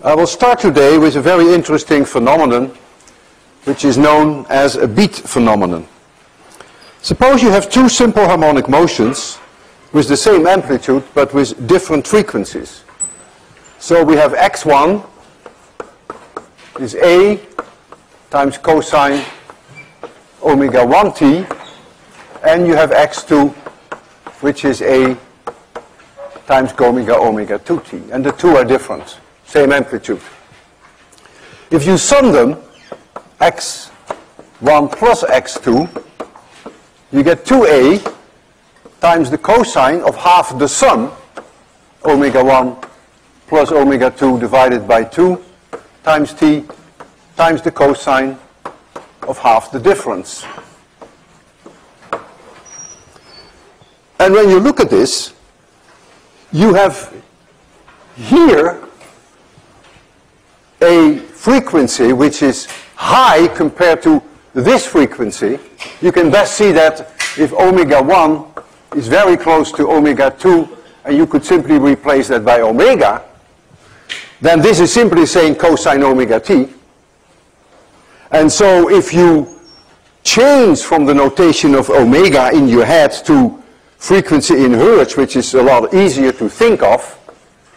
I will start today with a very interesting phenomenon which is known as a beat phenomenon. Suppose you have two simple harmonic motions with the same amplitude but with different frequencies. So we have x1 is A times cosine omega 1t, and you have x2 which is A times omega 2t, and the two are different, same amplitude. If you sum them, x1 plus x2, you get 2A times the cosine of half the sum, omega 1 plus omega 2 divided by 2 times t times the cosine of half the difference. And when you look at this, you have here a frequency which is high compared to this frequency. You can best see that if omega 1 is very close to omega 2, and you could simply replace that by omega, then this is simply saying cosine omega t. And so if you change from the notation of omega in your head to frequency in hertz, which is a lot easier to think of,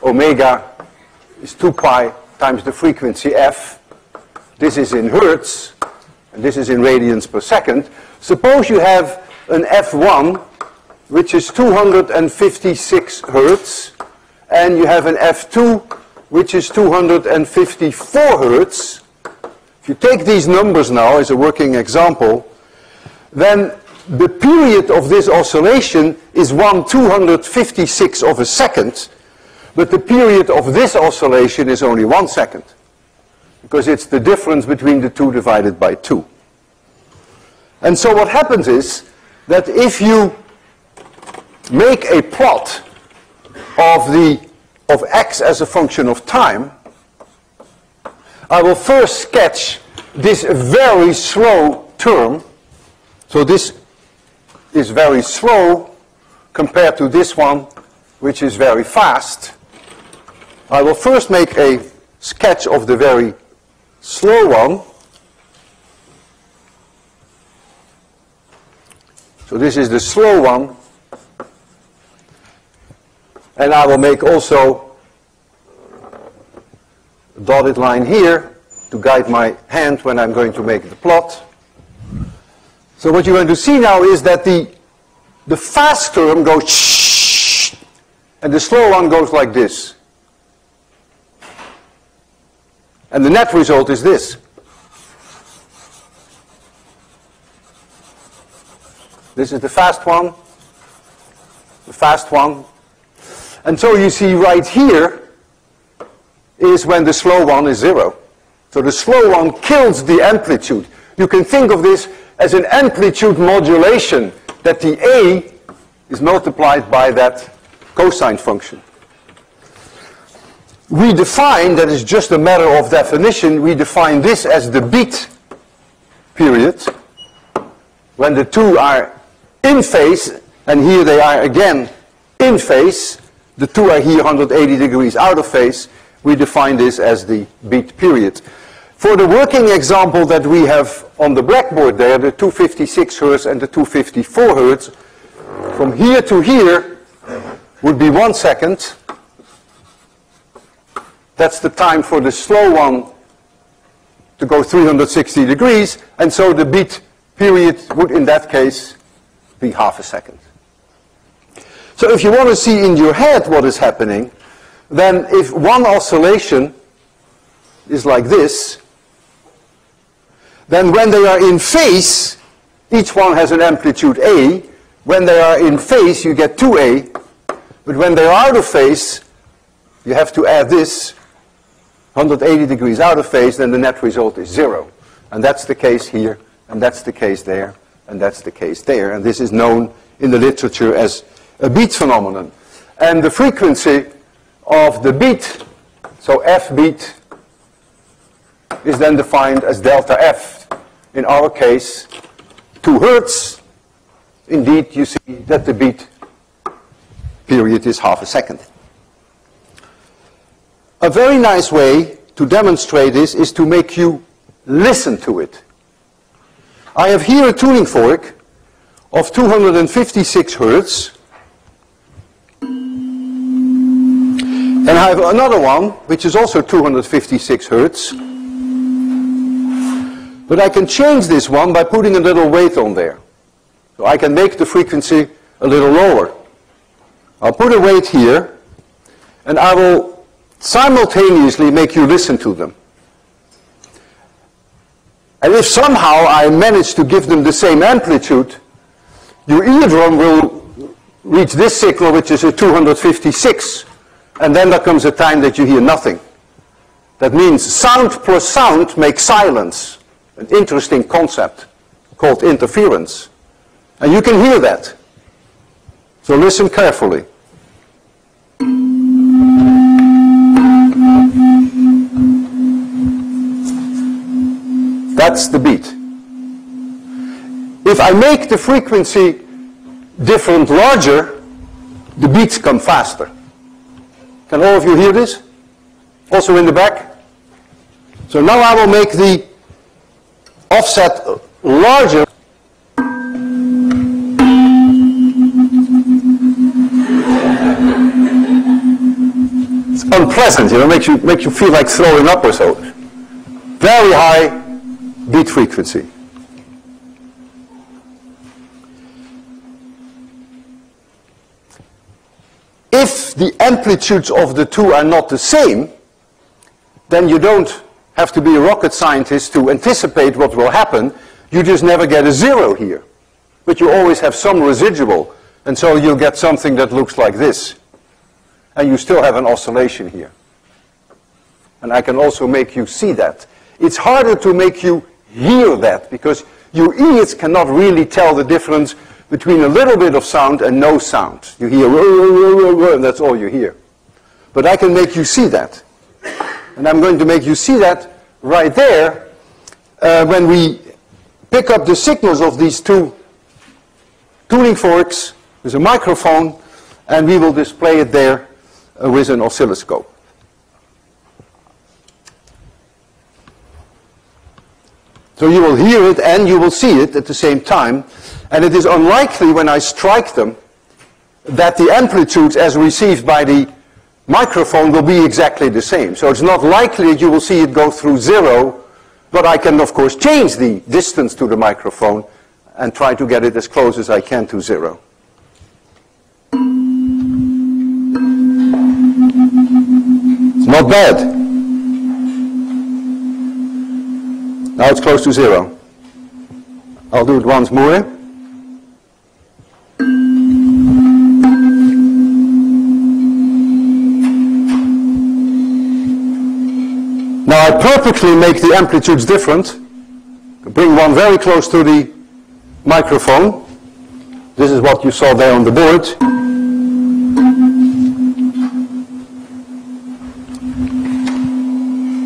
omega is 2 pi times the frequency f. This is in hertz, and this is in radians per second. Suppose you have an f1 which is 256 hertz, and you have an f2 which is 254 hertz. If you take these numbers now as a working example, then the period of this oscillation is 1/256 of a second, but the period of this oscillation is only 1 second, because it's the difference between the two divided by 2. And so what happens is that if you make a plot of x as a function of time, I will first sketch this very slow term. So this is very slow compared to this one, which is very fast. I will first make a sketch of the very slow one. So this is the slow one. And I will make also a dotted line here to guide my hand when I'm going to make the plot. So what you're going to see now is that the fast term goes shh, and the slow one goes like this. And the net result is this. This is the fast one, the fast one. And so you see right here is when the slow one is 0. So the slow one kills the amplitude. You can think of this as an amplitude modulation, that the A is multiplied by that cosine function. We define, that is just a matter of definition, we define this as the beat period, when the two are in phase, and here they are again in phase. The two are here 180 degrees out of phase. We define this as the beat period. For the working example that we have on the blackboard there, the 256 hertz and the 254 hertz, from here to here would be 1 second. That's the time for the slow one to go 360 degrees, and so the beat period would in that case be half a second. So if you want to see in your head what is happening, then if one oscillation is like this, then when they are in phase, each one has an amplitude A. When they are in phase, you get 2A. But when they are out of phase, you have to add this, 180 degrees out of phase, then the net result is 0. And that's the case here, and that's the case there, and that's the case there. And this is known in the literature as a beat phenomenon. And the frequency of the beat, so f beat, is then defined as delta f. In our case, 2 hertz. Indeed, you see that the beat period is half a second. A very nice way to demonstrate this is to make you listen to it. I have here a tuning fork of 256 Hertz. And I have another one, which is also 256 Hertz. But I can change this one by putting a little weight on there. So I can make the frequency a little lower. I'll put a weight here, and I will simultaneously make you listen to them. And if somehow I manage to give them the same amplitude, your eardrum will reach this signal, which is a 256. And then there comes a time that you hear nothing. That means sound plus sound makes silence. An interesting concept called interference. And you can hear that. So listen carefully. That's the beat. If I make the frequency different larger, the beats come faster. Can all of you hear this? Also in the back? So now I will make the offset larger. It's unpleasant, you know, makes you feel like throwing up or so. Very high beat frequency. If the amplitudes of the two are not the same, then you don't have to be a rocket scientist to anticipate what will happen. You just never get a zero here. But you always have some residual, and so you'll get something that looks like this. And you still have an oscillation here. And I can also make you see that. It's harder to make you hear that, because your ears cannot really tell the difference between a little bit of sound and no sound. You hear, and that's all you hear. But I can make you see that. And I'm going to make you see that right there when we pick up the signals of these two tuning forks with a microphone, and we will display it there with an oscilloscope. So you will hear it and you will see it at the same time. And it is unlikely when I strike them that the amplitudes as received by the microphone will be exactly the same. So it's not likely that you will see it go through zero, but I can of course change the distance to the microphone and try to get it as close as I can to zero. It's not bad. Now it's close to zero. I'll do it once more. Now I purposely make the amplitudes different. Bring one very close to the microphone. This is what you saw there on the board.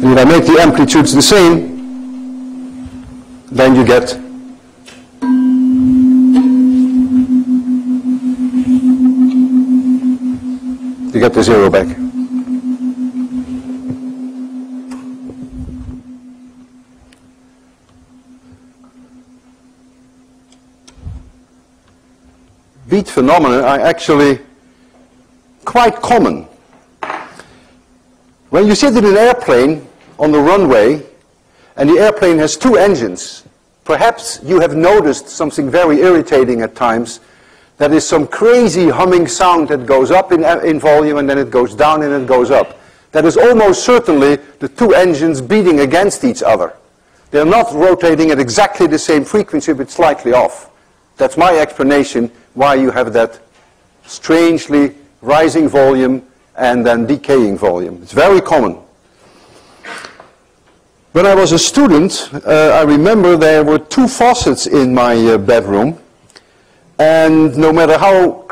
And if I make the amplitudes the same, then you get the zero back. Beat phenomena are actually quite common. When you sit in an airplane on the runway and the airplane has two engines, perhaps you have noticed something very irritating at times. That is some crazy humming sound that goes up in volume and then it goes down and it goes up. That is almost certainly the two engines beating against each other. They're not rotating at exactly the same frequency but slightly off. That's my explanation why you have that strangely rising volume and then decaying volume. It's very common. When I was a student, I remember there were two faucets in my bedroom, and no matter how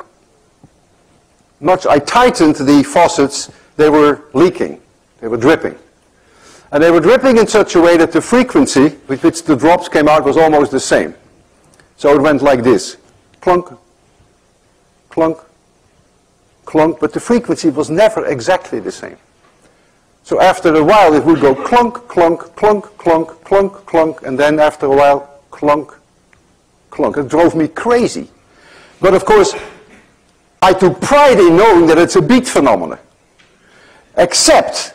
much I tightened the faucets, they were leaking, they were dripping. And they were dripping in such a way that the frequency with which the drops came out was almost the same. So it went like this, clunk, clunk, clunk, but the frequency was never exactly the same. So after a while it would go clunk, clunk, clunk, clunk, clunk, clunk, and then after a while clunk, clunk. It drove me crazy. But of course, I took pride in knowing that it's a beat phenomenon. Except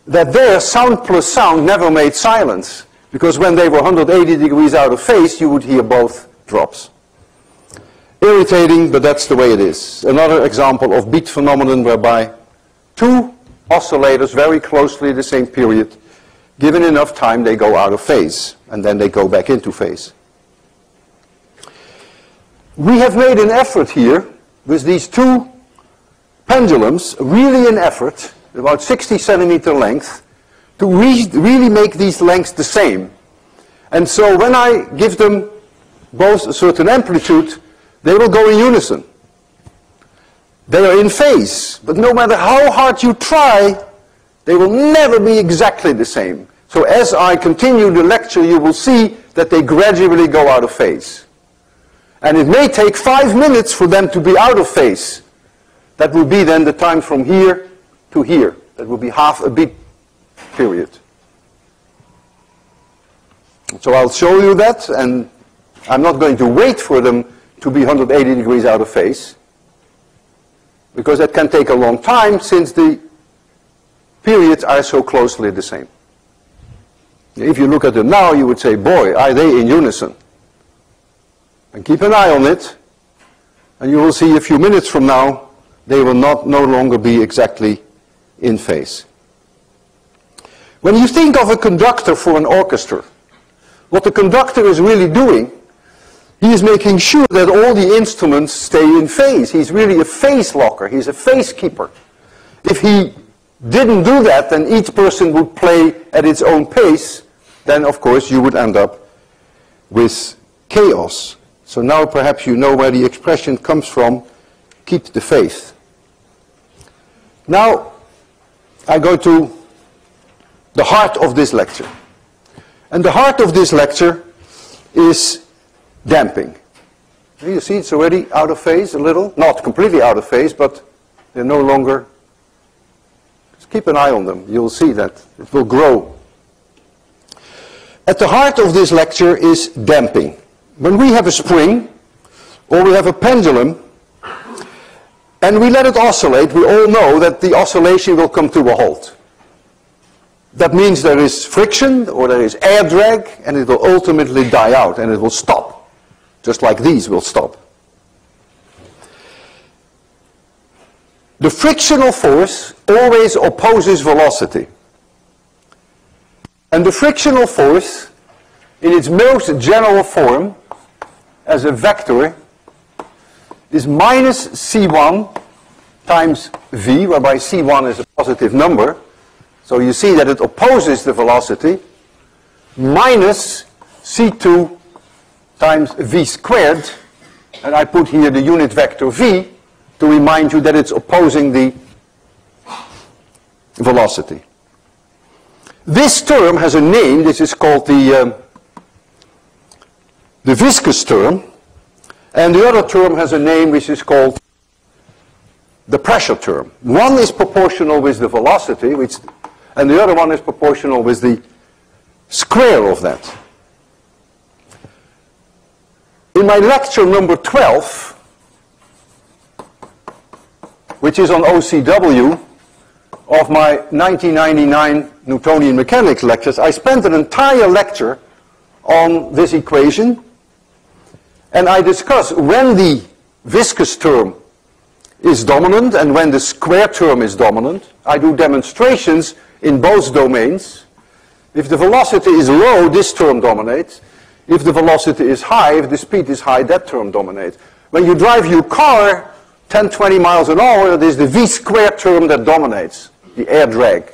that there, sound plus sound never made silence. Because when they were 180 degrees out of phase, you would hear both drops. Irritating, but that's the way it is. Another example of beat phenomenon whereby two oscillators very closely the same period, given enough time, they go out of phase. And then they go back into phase. We have made an effort here with these two pendulums, really an effort, about 60 centimeter length, to really make these lengths the same. And so when I give them both a certain amplitude, they will go in unison. They are in phase, but no matter how hard you try, they will never be exactly the same. So as I continue the lecture, you will see that they gradually go out of phase. And it may take 5 minutes for them to be out of phase. That will be then the time from here to here. That will be half a beat period. So I'll show you that, and I'm not going to wait for them to be 180 degrees out of phase, because that can take a long time since the periods are so closely the same. If you look at them now, you would say, boy, are they in unison? And keep an eye on it, and you will see a few minutes from now, they will no longer be exactly in phase. When you think of a conductor for an orchestra, what the conductor is really doing, he is making sure that all the instruments stay in phase. He's really a phase locker. He's a phase keeper. If he didn't do that, then each person would play at its own pace, then of course you would end up with chaos. So now perhaps you know where the expression comes from, keep the faith. Now I go to the heart of this lecture. And the heart of this lecture is damping. You see it's already out of phase a little, not completely out of phase, but they're no longer. Just keep an eye on them. You'll see that it will grow. At the heart of this lecture is damping. When we have a spring or we have a pendulum and we let it oscillate, we all know that the oscillation will come to a halt. That means there is friction or there is air drag, and it will ultimately die out and it will stop. Just like these will stop. The frictional force always opposes velocity. And the frictional force, in its most general form, as a vector, is minus C1 times V, whereby C1 is a positive number. So you see that it opposes the velocity, minus C2 times V squared, and I put here the unit vector V to remind you that it's opposing the velocity. This term has a name. This is called the viscous term, and the other term has a name which is called the pressure term. One is proportional with the velocity, and the other one is proportional with the square of that. In my lecture number 12, which is on OCW, of my 1999 Newtonian mechanics lectures, I spent an entire lecture on this equation, and I discuss when the viscous term is dominant and when the square term is dominant. I do demonstrations in both domains. If the velocity is low, this term dominates. If the velocity is high, if the speed is high, that term dominates. When you drive your car 10, 20 miles an hour, it is the V squared term that dominates, the air drag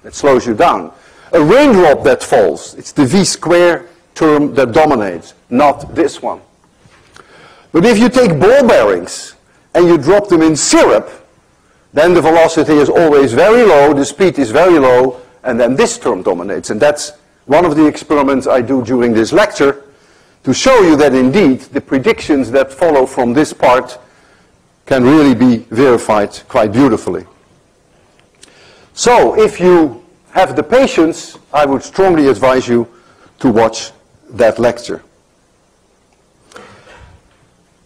that slows you down. A raindrop that falls, it's the V squared term that dominates, not this one. But if you take ball bearings and you drop them in syrup, then the velocity is always very low, the speed is very low, and then this term dominates. And that's one of the experiments I do during this lecture to show you that indeed the predictions that follow from this part can really be verified quite beautifully. So if you have the patience, I would strongly advise you to watch that lecture.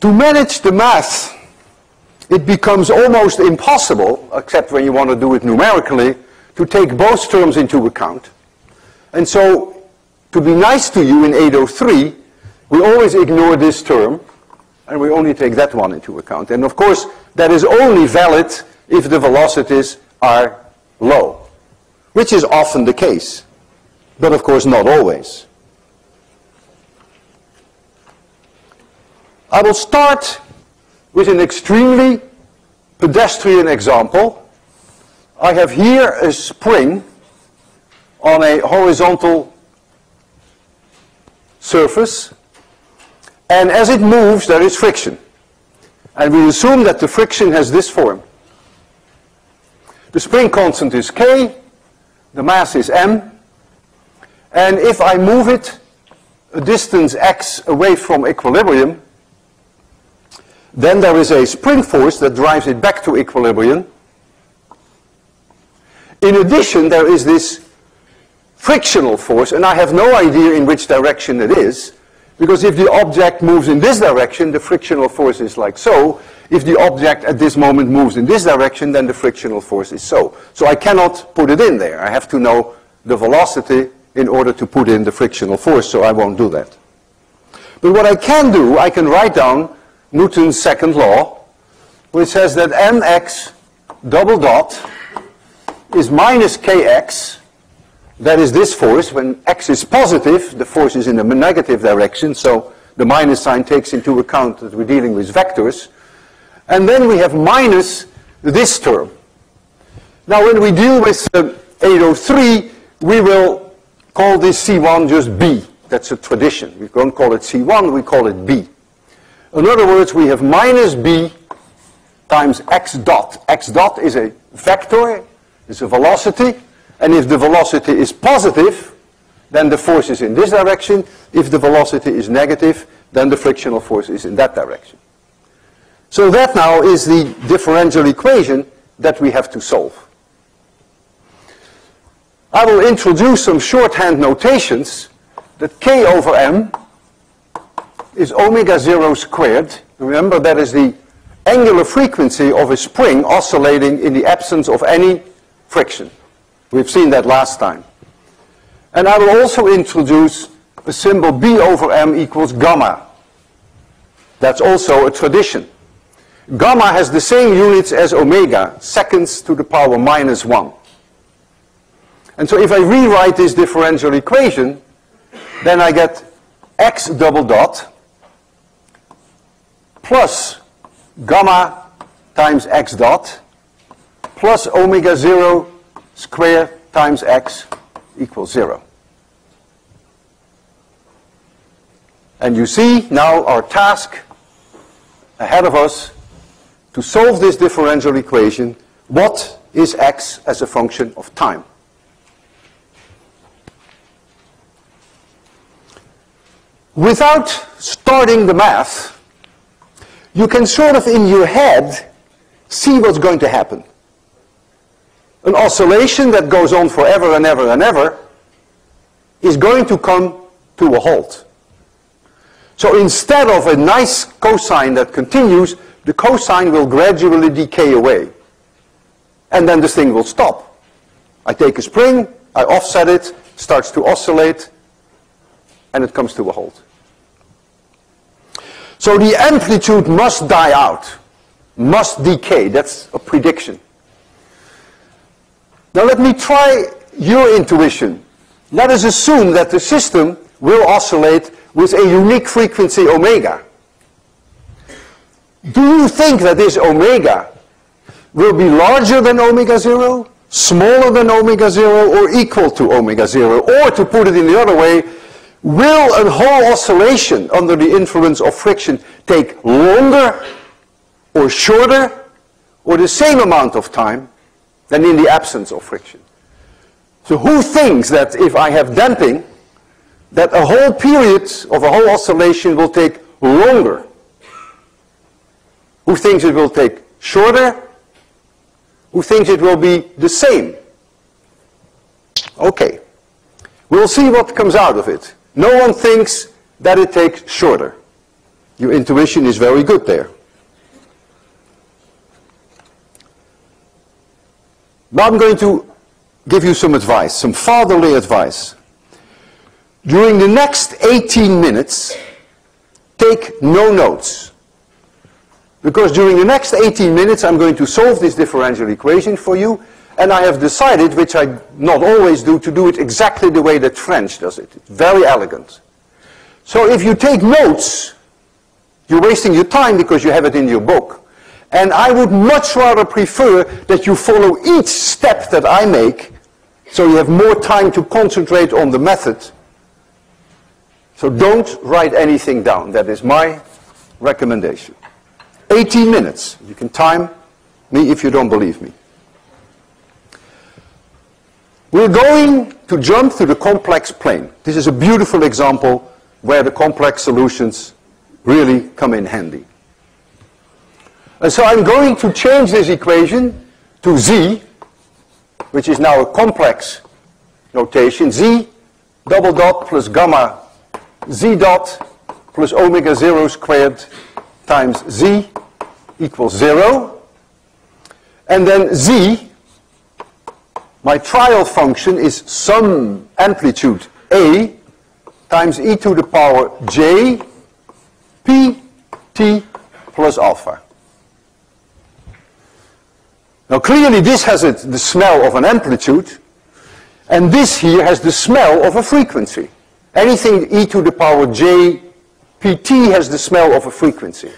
To manage the math, it becomes almost impossible, except when you want to do it numerically, to take both terms into account. And so, to be nice to you in 803, we always ignore this term, and we only take that one into account. And of course, that is only valid if the velocities are low, which is often the case, but of course not always. I will start with an extremely pedestrian example. I have here a spring on a horizontal surface, and as it moves there is friction. And we assume that the friction has this form. The spring constant is K, the mass is M, and if I move it a distance x away from equilibrium, then there is a spring force that drives it back to equilibrium. In addition, there is this frictional force, and I have no idea in which direction it is, because if the object moves in this direction, the frictional force is like so. If the object at this moment moves in this direction, then the frictional force is so. So I cannot put it in there. I have to know the velocity in order to put in the frictional force, so I won't do that. But what I can do, I can write down Newton's second law, which says that mx double dot is minus kx. That is this force. When x is positive, the force is in the negative direction, so the minus sign takes into account that we're dealing with vectors. And then we have minus this term. Now when we deal with 803, we will call this C1 just B. That's a tradition. We don't call it C1, we call it B. In other words, we have minus B times x dot. X dot is a vector, it's a velocity, and if the velocity is positive, then the force is in this direction. If the velocity is negative, then the frictional force is in that direction. So that now is the differential equation that we have to solve. I will introduce some shorthand notations that K over M is omega 0 squared. Remember, that is the angular frequency of a spring oscillating in the absence of any friction. We've seen that last time. And I will also introduce a symbol B over M equals gamma. That's also a tradition. Gamma has the same units as omega, seconds to the power minus 1. And so if I rewrite this differential equation, then I get x double dot plus gamma times x dot plus omega 0 squared times x equals 0. And you see now our task ahead of us to solve this differential equation. What is x as a function of time? Without starting the math, you can sort of in your head see what's going to happen. An oscillation that goes on forever and ever and ever is going to come to a halt. So instead of a nice cosine that continues, the cosine will gradually decay away. And then this thing will stop. I take a spring, I offset it, starts to oscillate, and it comes to a halt. So the amplitude must die out, must decay. That's a prediction. Now let me try your intuition. Let us assume that the system will oscillate with a unique frequency omega. Do you think that this omega will be larger than omega 0, smaller than omega 0, or equal to omega 0? Or to put it in the other way, will a whole oscillation under the influence of friction take longer or shorter or the same amount of time than in the absence of friction? So who thinks that if I have damping, that a whole period of a whole oscillation will take longer? Who thinks it will take shorter? Who thinks it will be the same Okay. We'll see what comes out of it. No one thinks that it takes shorter. Your intuition is very good there. Now I'm going to give you some advice, some fatherly advice. During the next 18 minutes, take no notes. Because during the next 18 minutes I'm going to solve this differential equation for you, and I have decided, which I not always do, to do it exactly the way that French does it. It's very elegant. So if you take notes, you're wasting your time because you have it in your book. And I would much rather prefer that you follow each step that I make, so you have more time to concentrate on the method. So don't write anything down. That is my recommendation. 18 minutes. You can time me if you don't believe me. We're going to jump to the complex plane. This is a beautiful example where the complex solutions really come in handy. And so I'm going to change this equation to z, which is now a complex notation. Z double dot plus gamma z dot plus omega 0 squared times z equals 0. And then z, my trial function, is some amplitude a times e to the power j p t plus alpha. Now clearly this has the smell of an amplitude, and this here has the smell of a frequency. Anything e to the power j pt has the smell of a frequency.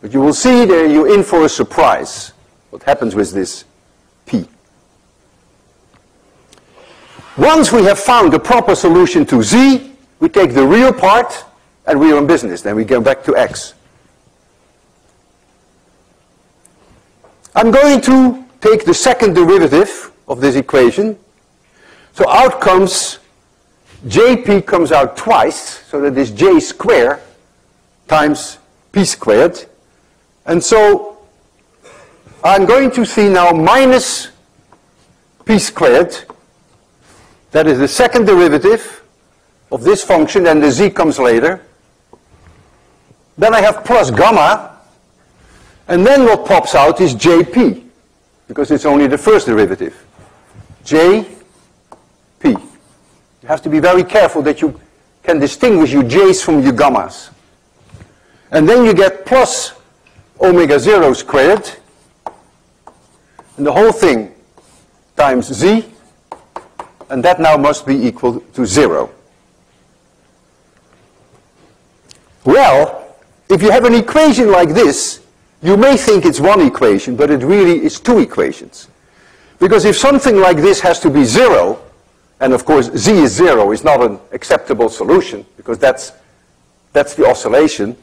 But you will see there you're in for a surprise, what happens with this p. Once we have found the proper solution to z, we take the real part and we are in business. Then we go back to x. I'm going to take the second derivative of this equation. So out comes, jp comes out twice, so that is j squared times p squared. And so I'm going to see now minus p squared. That is the second derivative of this function, and the z comes later. Then I have plus gamma. And then what pops out is jp, because it's only the first derivative. jp. You have to be very careful that you can distinguish your j's from your gammas. And then you get plus omega 0 squared, and the whole thing times z, and that now must be equal to 0. Well, if you have an equation like this, you may think it's one equation, but it really is two equations. Because if something like this has to be 0, and of course z is 0, is not an acceptable solution, because that's the oscillation.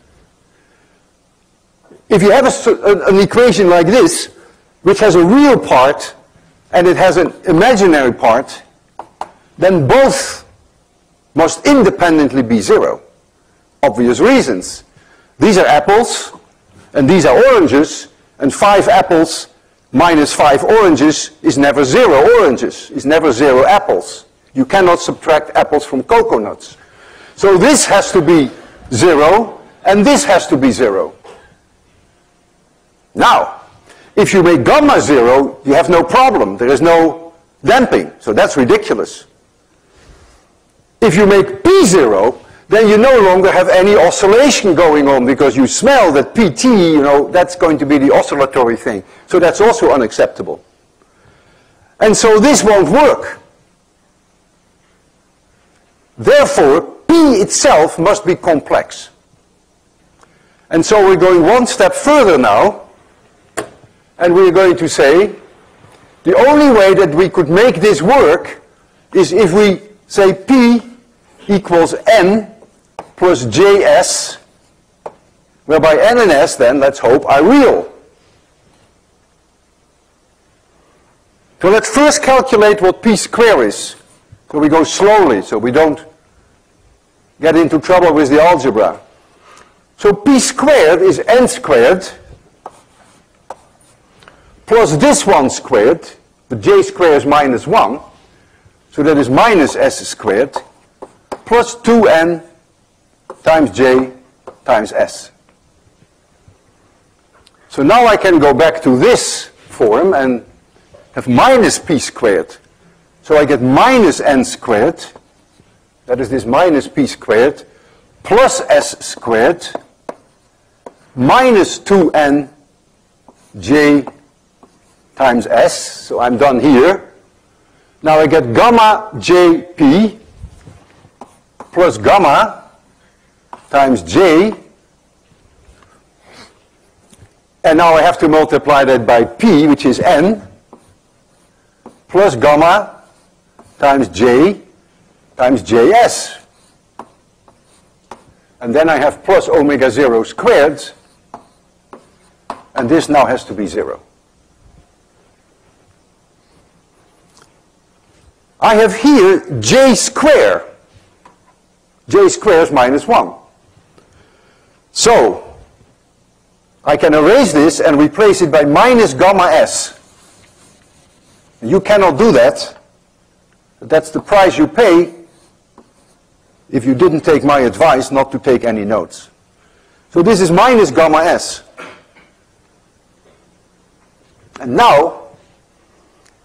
If you have an equation like this, which has a real part, and it has an imaginary part, then both must independently be 0. Obvious reasons. These are apples, and these are oranges, and 5 apples minus 5 oranges is never 0 oranges, is never 0 apples. You cannot subtract apples from coconuts. So this has to be 0, and this has to be 0. Now, if you make gamma 0, you have no problem. There is no damping, so that's ridiculous. If you make p 0, then you no longer have any oscillation going on, because you smell that pt, that's going to be the oscillatory thing. So that's also unacceptable. And so this won't work. Therefore, p itself must be complex. And so we're going one step further now, and we're going to say, the only way that we could make this work is if we say p equals n plus js, whereby n and s then, let's hope, are real. So let's first calculate what p squared is. So we go slowly, so we don't get into trouble with the algebra. So p squared is n squared plus this one squared, but j squared is minus 1. So that is minus s squared plus 2n times j times s. So now I can go back to this form and have minus p squared. So I get minus n squared, that is this minus p squared, plus s squared, minus 2n j times s. So I'm done here. Now I get gamma jp plus gamma times j. And now I have to multiply that by p, which is n, plus gamma times j times js. And then I have plus omega 0 squared, and this now has to be 0. I have here j square. J square is minus 1. So I can erase this and replace it by minus gamma s. You cannot do that. That's the price you pay if you didn't take my advice not to take any notes. So this is minus gamma s. And now,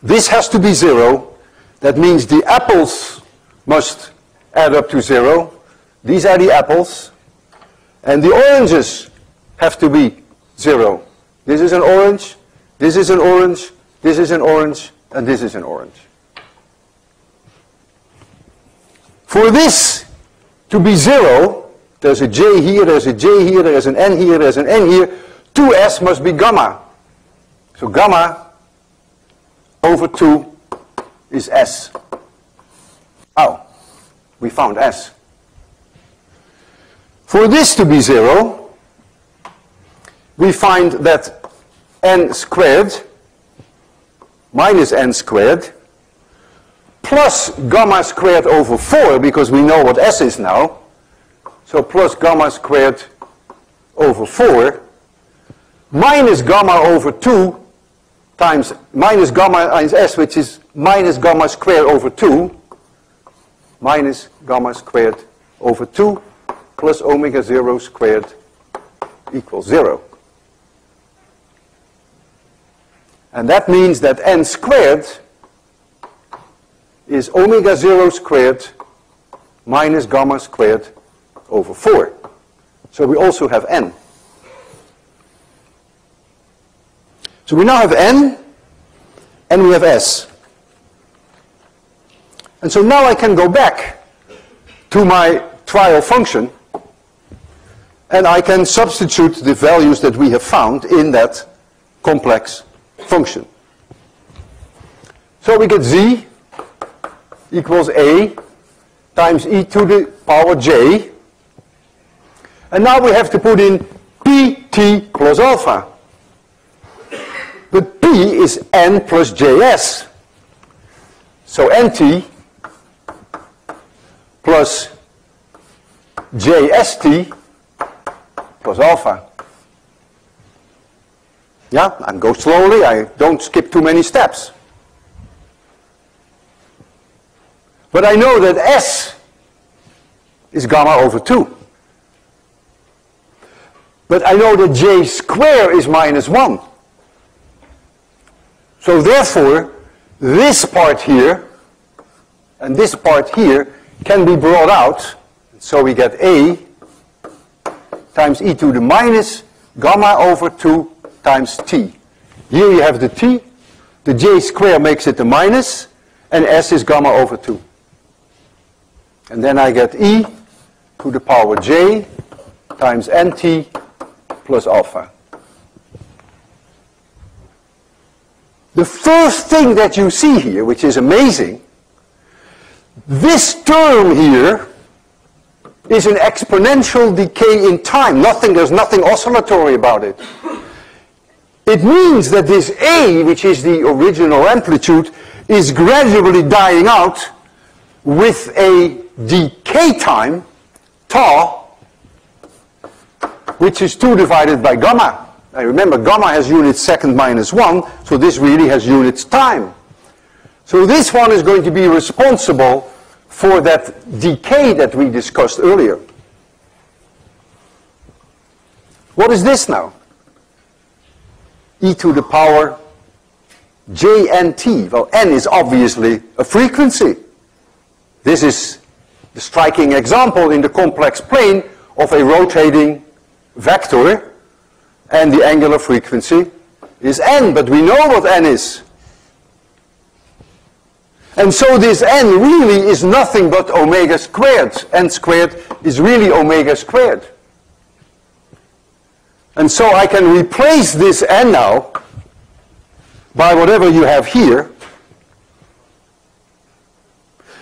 this has to be 0. That means the apples must add up to 0. These are the apples. And the oranges have to be 0. This is an orange, this is an orange, this is an orange, and this is an orange. For this to be 0, there's a j here, there's a j here, there's an n here, there's an n here. 2s must be gamma. So gamma over 2 is s. Oh, we found s. For this to be 0, we find that n squared minus n squared plus gamma squared over 4, because we know what s is now. So plus gamma squared over 4 minus gamma over 2 times minus gamma times s, which is minus gamma squared over 2, minus gamma squared over 2 plus omega 0 squared equals 0. And that means that n squared is omega 0 squared minus gamma squared over 4. So we also have n. So we now have n, and we have s. And so now I can go back to my trial function, and I can substitute the values that we have found in that complex function. So we get z equals a times e to the power j. And now we have to put in pt plus alpha. But p is n plus js. So nt plus jst plus alpha. Yeah, I go slowly, I don't skip too many steps. But I know that s is gamma over 2. But I know that j square is minus 1. So therefore, this part here and this part here can be brought out. So we get a times e to the minus gamma over 2 times t. Here you have the t, the j square makes it the minus, and s is gamma over 2. And then I get e to the power j times nt plus alpha. The first thing that you see here, which is amazing, this term here is an exponential decay in time. There's nothing oscillatory about it. It means that this A, which is the original amplitude, is gradually dying out with a decay time, tau, which is 2 divided by gamma. Now remember, gamma has units second minus 1, so this really has units time. So this one is going to be responsible for that decay that we discussed earlier. What is this now? E to the power jnt. Well, n is obviously a frequency. This is the striking example in the complex plane of a rotating vector, and the angular frequency is n, but we know what n is. And so this n really is nothing but omega squared. N squared is really omega squared. And so I can replace this n now by whatever you have here.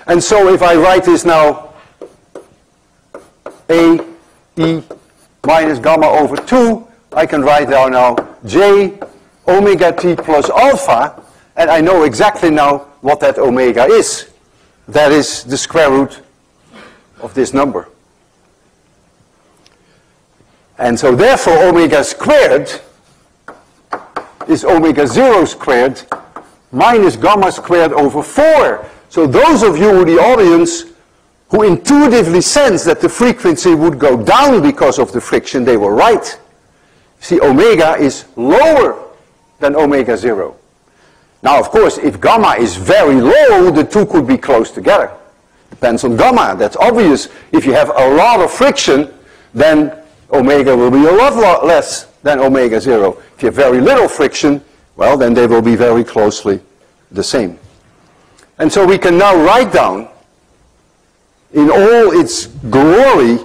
And so if I write this now a e minus gamma over 2, I can write down now j omega t plus alpha, and I know exactly now what that omega is. That is the square root of this number. And so therefore omega squared is omega 0 squared minus gamma squared over 4. So those of you in the audience who intuitively sense that the frequency would go down because of the friction, they were right. See, omega is lower than omega 0. Now, of course, if gamma is very low, the two could be close together. Depends on gamma, that's obvious. If you have a lot of friction, then omega will be a lot less than omega 0. If you have very little friction, well, then they will be very closely the same. And so we can now write down, in all its glory,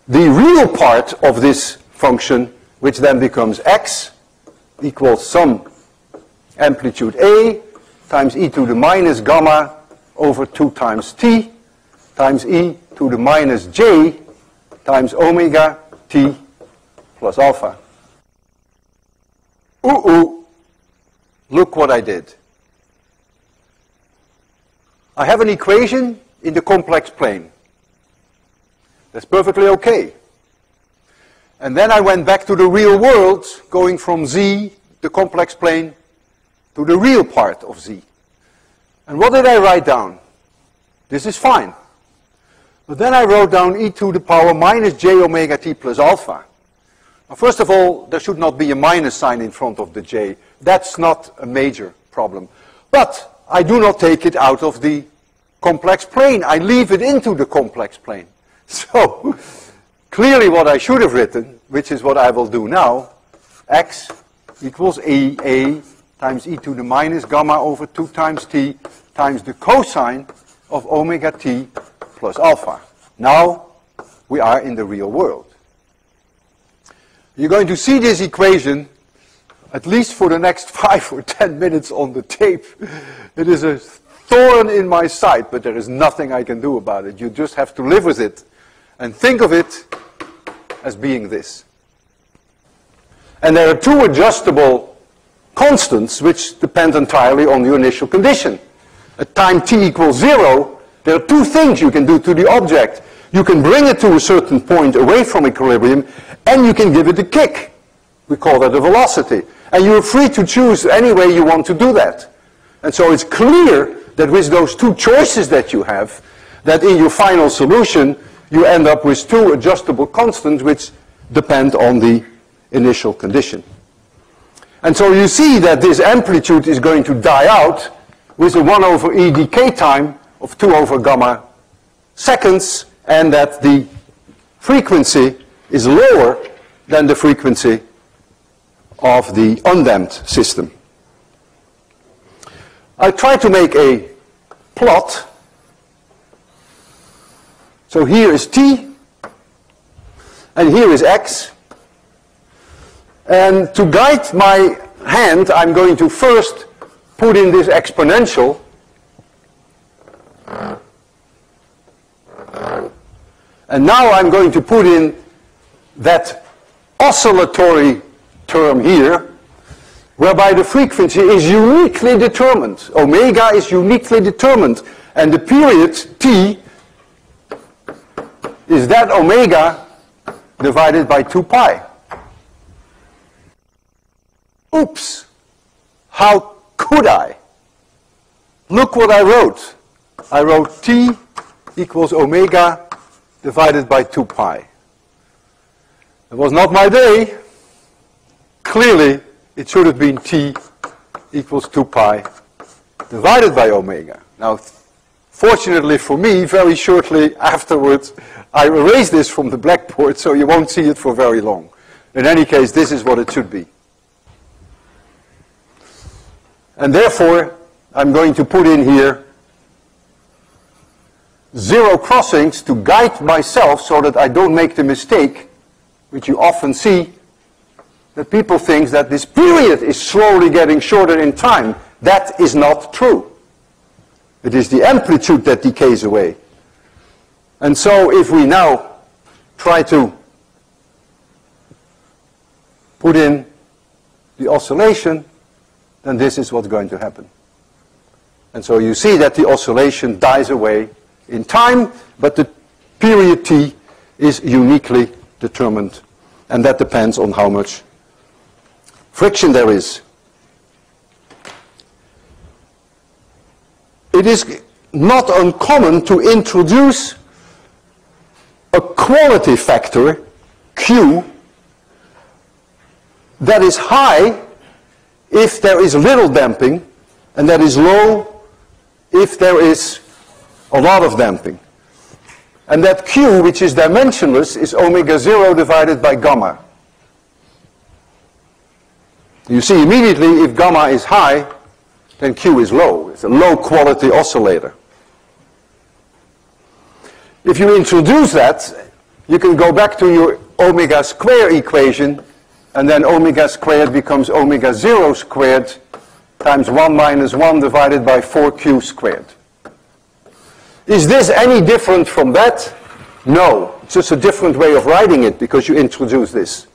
the real part of this function, which then becomes x equals some amplitude a times e to the minus gamma over 2 times t times e to the minus j times omega t plus alpha. Look what I did. I have an equation in the complex plane. That's perfectly okay. And then I went back to the real world, going from z, the complex plane, to the real part of z. And what did I write down? This is fine. But then I wrote down e to the power minus j omega t plus alpha. Now, first of all, there should not be a minus sign in front of the j. That's not a major problem. But I do not take it out of the complex plane. I leave it into the complex plane. So, clearly what I should have written, which is what I will do now, x equals a times e to the minus gamma over 2 times t times the cosine of omega t plus alpha. Now we are in the real world. You're going to see this equation at least for the next 5 or 10 minutes on the tape. It is a thorn in my side, but there is nothing I can do about it. You just have to live with it and think of it as being this. And there are 2 adjustable constants which depend entirely on your initial condition. At time t equals 0, there are 2 things you can do to the object. You can bring it to a certain point away from equilibrium, and you can give it a kick. We call that a velocity. And you're free to choose any way you want to do that. And so it's clear that with those 2 choices that you have, that in your final solution, you end up with 2 adjustable constants which depend on the initial condition. And so you see that this amplitude is going to die out with a 1 over e decay time of 2 over gamma seconds, and that the frequency is lower than the frequency of the undamped system. I try to make a plot. So here is t, and here is x. And to guide my hand, I'm going to first put in this exponential. And now I'm going to put in that oscillatory term here, whereby the frequency is uniquely determined. Omega is uniquely determined. And the period t is that omega divided by 2 pi. Oops! How could I? look what I wrote. I wrote T equals omega divided by 2 pi. It was not my day. Clearly, it should have been T equals 2 pi divided by omega. Now, fortunately for me, very shortly afterwards, I erased this from the blackboard, so you won't see it for very long. In any case, this is what it should be. And therefore, I'm going to put in here 0 crossings to guide myself so that I don't make the mistake, which you often see, that people think that this period is slowly getting shorter in time. That is not true. It is the amplitude that decays away. And so if we now try to put in the oscillation, then this is what's going to happen. And so you see that the oscillation dies away in time, but the period T is uniquely determined, and that depends on how much friction there is. It is not uncommon to introduce a quality factor, Q, that is high if there is little damping, and that is low if there is a lot of damping. And that Q, which is dimensionless, is omega 0 divided by gamma. You see immediately if gamma is high, then Q is low. It's a low quality oscillator. If you introduce that, you can go back to your omega square equation, and then omega squared becomes omega 0 squared times 1 minus 1 divided by 4Q squared. Is this any different from that? No. It's just a different way of writing it because you introduce this.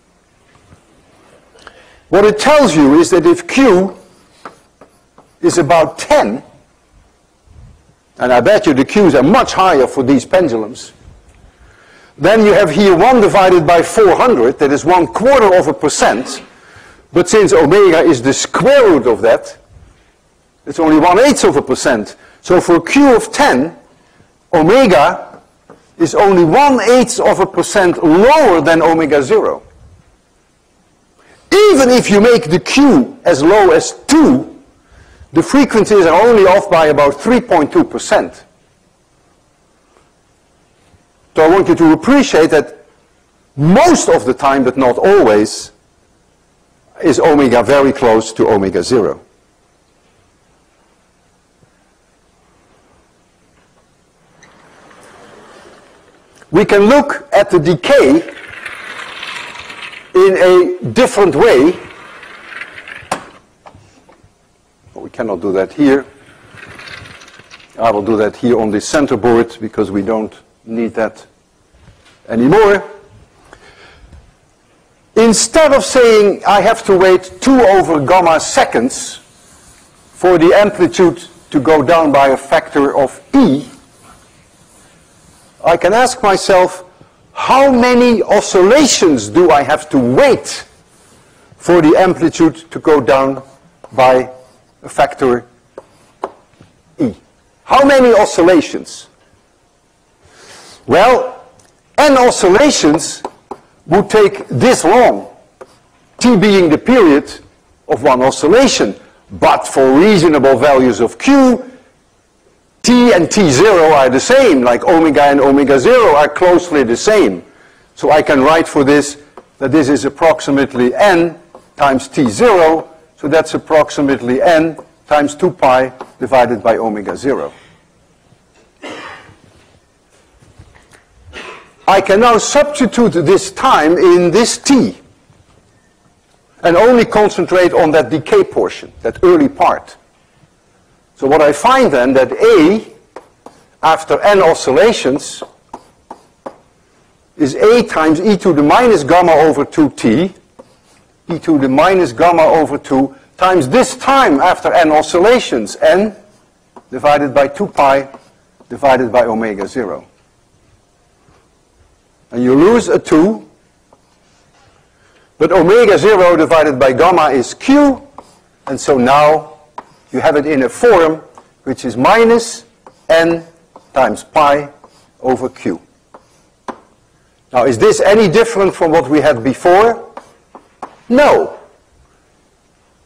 What it tells you is that if Q is about 10, and I bet you the Q's are much higher for these pendulums, then you have here 1 divided by 400, that is 1/4%, but since omega is the square root of that, it's only 1/8%. So for Q of 10, omega is only 1/8% lower than omega 0. Even if you make the Q as low as 2, the frequencies are only off by about 3.2%. So I want you to appreciate that most of the time, but not always, is omega very close to omega 0. We can look at the decay in a different way. Well, we cannot do that here. I will do that here on the center board because we don't need that anymore. Instead of saying I have to wait 2 over gamma seconds for the amplitude to go down by a factor of E, I can ask myself, how many oscillations do I have to wait for the amplitude to go down by a factor E? How many oscillations? Well, n oscillations would take this long, T being the period of one oscillation. But for reasonable values of Q, T and T0 are the same, like omega and omega 0 are closely the same. So I can write for this that this is approximately n times T0, so that's approximately n times 2 pi divided by omega 0. I can now substitute this time in this T and only concentrate on that decay portion, that early part. So what I find then that A, after n oscillations, is A times e to the minus gamma over 2t, e to the minus gamma over 2, times this time after n oscillations, n divided by 2 pi divided by omega 0. And you lose a 2, but omega 0 divided by gamma is Q, and so now you have it in a form which is minus n times pi over q. Now, is this any different from what we had before? No.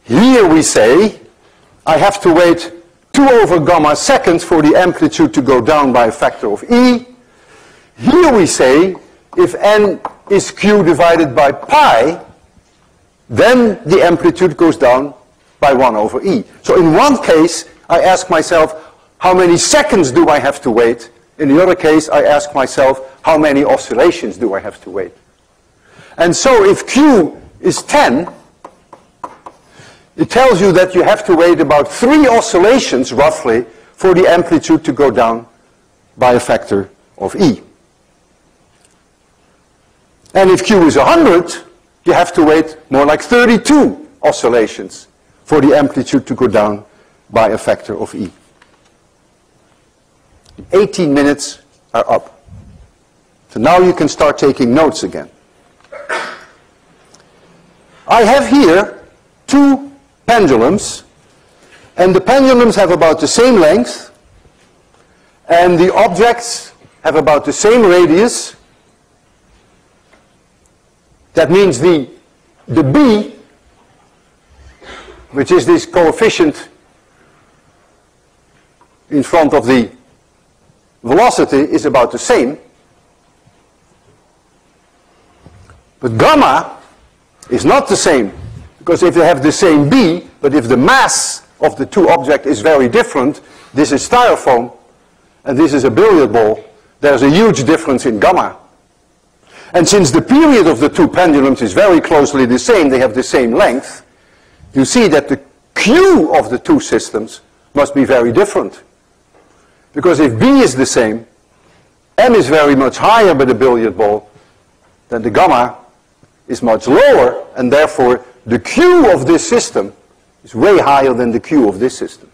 Here we say, I have to wait 2 over gamma seconds for the amplitude to go down by a factor of e. Here we say, if n is q divided by pi, then the amplitude goes down by 1 over e. So in one case, I ask myself, how many seconds do I have to wait? In the other case, I ask myself, how many oscillations do I have to wait? And so if q is 10, it tells you that you have to wait about 3 oscillations, roughly, for the amplitude to go down by a factor of e. And if q is 100, you have to wait more like 32 oscillations for the amplitude to go down by a factor of e. 18 minutes are up. So now you can start taking notes again. I have here 2 pendulums, and the pendulums have about the same length, and the objects have about the same radius. That means the b, which is this coefficient in front of the velocity, is about the same. But gamma is not the same, because if they have the same b, but if the mass of the 2 objects is very different, this is styrofoam and this is a billiard ball, there's a huge difference in gamma. And since the period of the 2 pendulums is very closely the same, they have the same length, you see that the q of the 2 systems must be very different. Because if b is the same, m is very much higher by the billiard ball, then the gamma is much lower, and therefore the q of this system is way higher than the q of this system.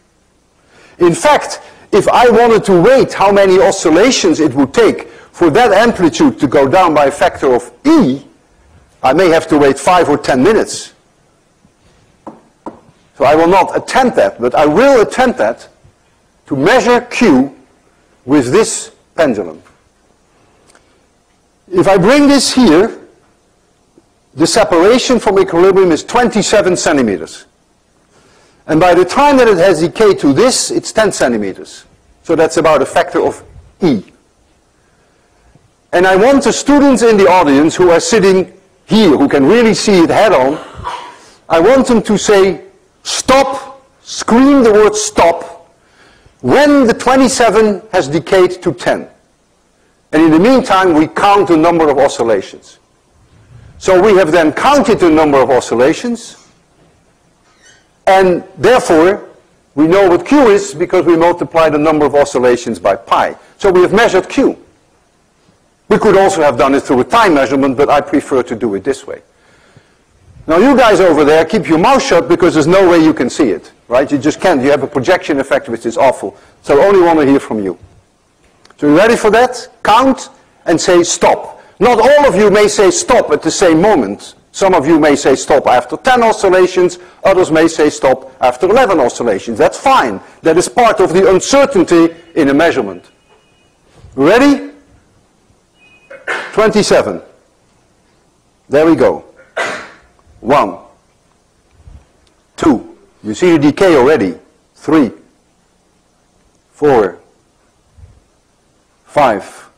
In fact, if I wanted to wait how many oscillations it would take for that amplitude to go down by a factor of e, I may have to wait 5 or 10 minutes. So I will not attempt that, but I will attempt that to measure q with this pendulum. If I bring this here, the separation from equilibrium is 27 centimeters. And by the time that it has decayed to this, it's 10 centimeters. So that's about a factor of e. And I want the students in the audience who are sitting here, who can really see it head on, I want them to say, stop, scream the word stop, when the 27 has decayed to 10. And in the meantime, we count the number of oscillations. So we have then counted the number of oscillations, and therefore we know what q is because we multiply the number of oscillations by pi. So we have measured q. We could also have done it through a time measurement, but I prefer to do it this way. Now you guys over there, keep your mouth shut because there's no way you can see it, right? You just can't. You have a projection effect which is awful. So I only want to hear from you. So you ready for that? Count and say stop. Not all of you may say stop at the same moment. Some of you may say stop after 10 oscillations. Others may say stop after 11 oscillations. That's fine. That is part of the uncertainty in a measurement. Ready? 27. There we go. 1. 2. You see the decay already. 3. 4. 5.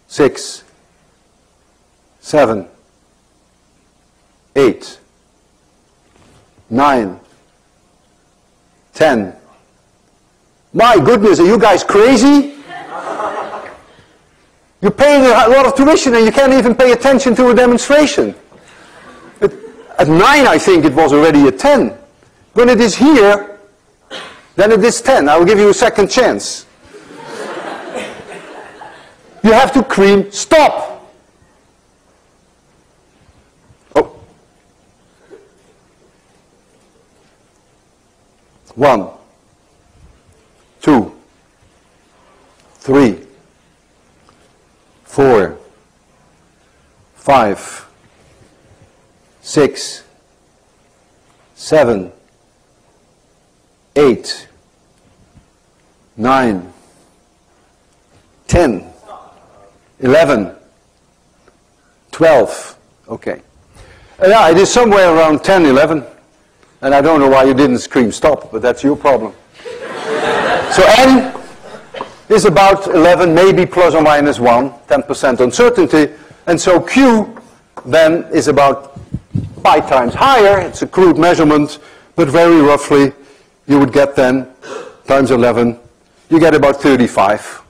6. 7. 8. 9. 10. My goodness, are you guys crazy? You're paying a lot of tuition and you can't even pay attention to a demonstration. At 9, I think it was already at 10. When it is here, then it is 10. I will give you a second chance. You have to scream, stop. Oh. 1, 2, 3, 4, 5, 6, 7, 8, 9, 10, 11, 12. Okay. Yeah, it is somewhere around 10, 11. And I don't know why you didn't scream stop, but that's your problem. So n is about 11, maybe plus or minus 1, 10% uncertainty. And so q then is about pi times higher. It's a crude measurement, but very roughly you would get then times 11, you get about 35.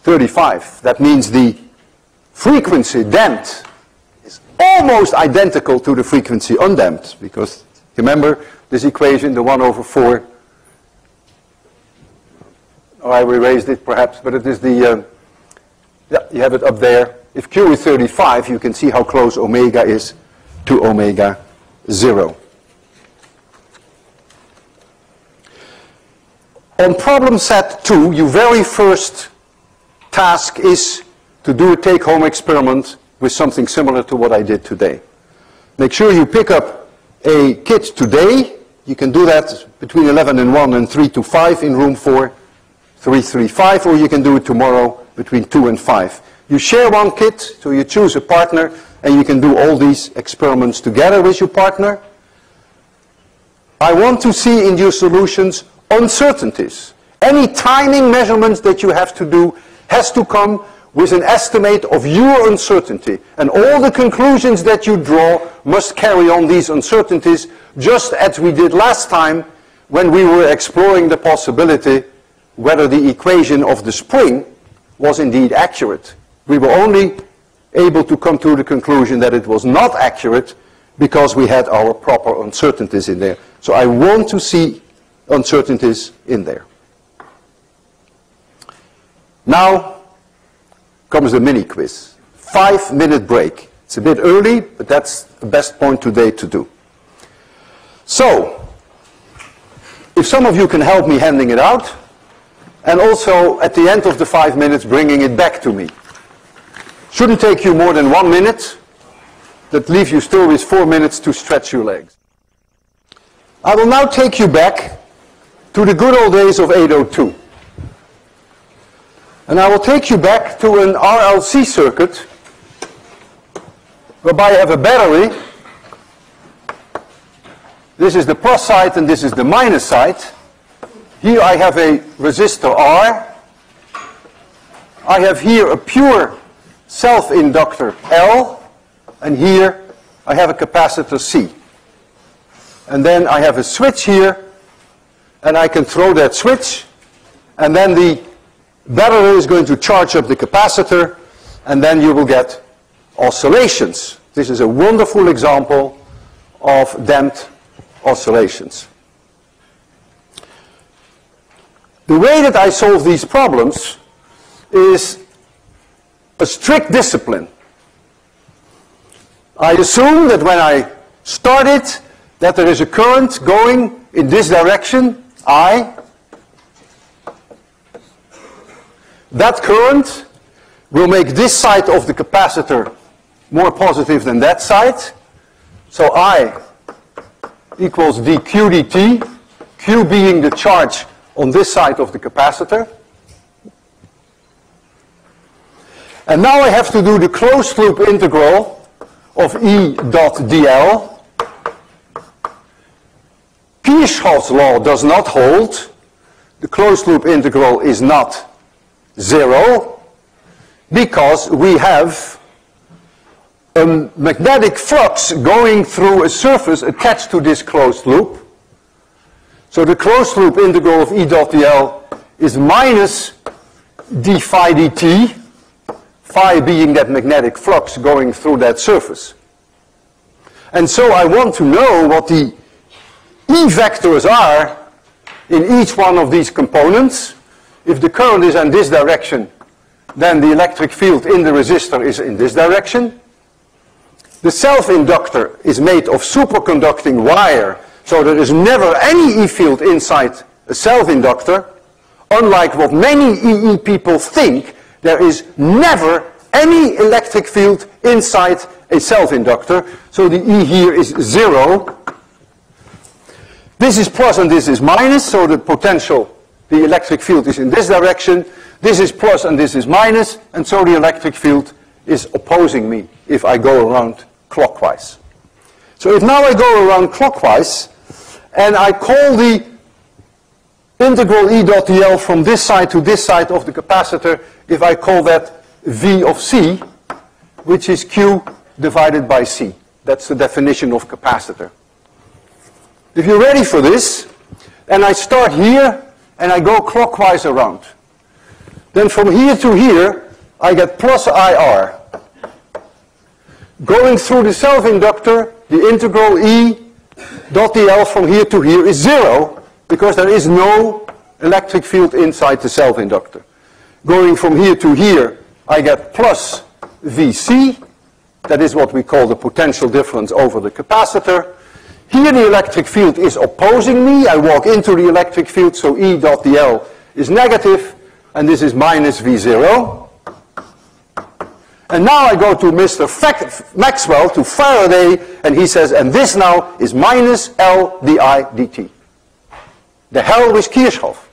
35. That means the frequency damped is almost identical to the frequency undamped, because remember this equation, the 1 over 4. Oh, I erased it perhaps, but it is the, yeah, you have it up there. If q is 35, you can see how close omega is to omega 0. On problem set 2, your very first task is to do a take-home experiment with something similar to what I did today. Make sure you pick up a kit today. You can do that between 11 and 1 and 3 to 5 in room 4, 335, or you can do it tomorrow between 2 and 5. You share one kit, so you choose a partner, and you can do all these experiments together with your partner. I want to see in your solutions uncertainties. Any timing measurements that you have to do has to come with an estimate of your uncertainty. And all the conclusions that you draw must carry on these uncertainties, just as we did last time when we were exploring the possibility whether the equation of the spring was indeed accurate. We were only able to come to the conclusion that it was not accurate because we had our proper uncertainties in there. So I want to see uncertainties in there. Now comes the mini quiz. 5-minute break. It's a bit early, but that's the best point today to do. So, if some of you can help me handing it out, and also at the end of the 5 minutes bringing it back to me. Shouldn't take you more than 1 minute. That leaves you still with 4 minutes to stretch your legs. I will now take you back to the good old days of 802. And I will take you back to an RLC circuit whereby I have a battery. This is the plus side and this is the minus side. Here I have a resistor R. I have here a pure self-inductor L. And here I have a capacitor C. And then I have a switch here. And I can throw that switch. And then the battery is going to charge up the capacitor. And then you will get oscillations. This is a wonderful example of damped oscillations. The way that I solve these problems is a strict discipline. I assume that when I start it, that there is a current going in this direction, I. That current will make this side of the capacitor more positive than that side. So I equals dq dt, q being the charge on this side of the capacitor. And now I have to do the closed loop integral of E dot dl. Kirchhoff's law does not hold. The closed loop integral is not 0 because we have a magnetic flux going through a surface attached to this closed loop. So the closed loop integral of E dot dl is minus d phi dt, phi being that magnetic flux going through that surface. And so I want to know what the E vectors are in each one of these components. If the current is in this direction, then the electric field in the resistor is in this direction. The self-inductor is made of superconducting wire, so there is never any E field inside a self-inductor. Unlike what many EE people think, there is never any electric field inside a self-inductor. So the E here is 0. This is plus and this is minus, so the potential, the electric field is in this direction. This is plus and this is minus, and so the electric field is opposing me if I go around clockwise. So if now I go around clockwise, and I call the integral E dot dl from this side to this side of the capacitor, if I call that V of C, which is Q divided by C. That's the definition of capacitor. If you're ready for this, and I start here, and I go clockwise around, then from here to here, I get plus IR. Going through the self-inductor, the integral E dot dl from here to here is 0, because there is no electric field inside the self-inductor. Going from here to here, I get plus VC. That is what we call the potential difference over the capacitor. Here the electric field is opposing me. I walk into the electric field, so E dot dl is negative, and this is minus V0. And now I go to Mr. Maxwell, to Faraday, and he says, and this now is minus L di dt. The hell with Kirchhoff.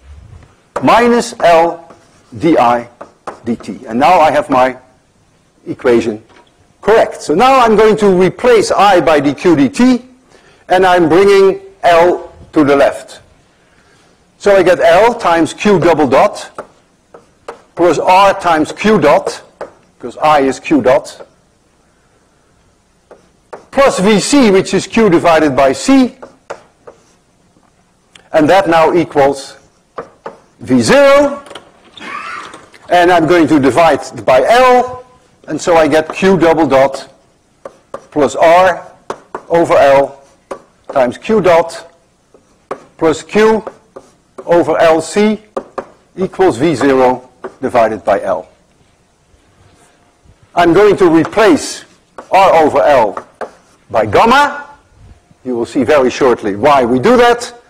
Minus L di dt. And now I have my equation correct. So now I'm going to replace I by dq dt, and I'm bringing L to the left. So I get L times Q double dot plus R times Q dot, because I is Q dot, plus VC, which is Q divided by C, and that now equals V0, and I'm going to divide by L, and so I get Q double dot plus R over L times Q dot plus Q over LC equals V0 divided by L. I'm going to replace R over L by gamma. You will see very shortly why we do that.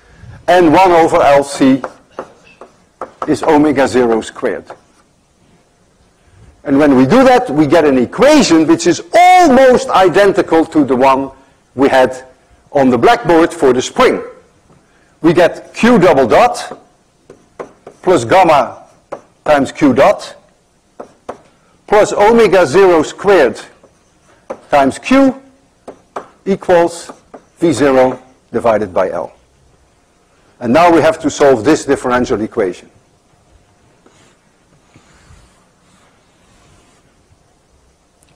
And 1 over LC is omega 0 squared. And when we do that, we get an equation which is almost identical to the one we had on the blackboard for the spring. We get Q double dot plus gamma times Q dot plus omega 0 squared times Q equals V0 divided by L. And now we have to solve this differential equation.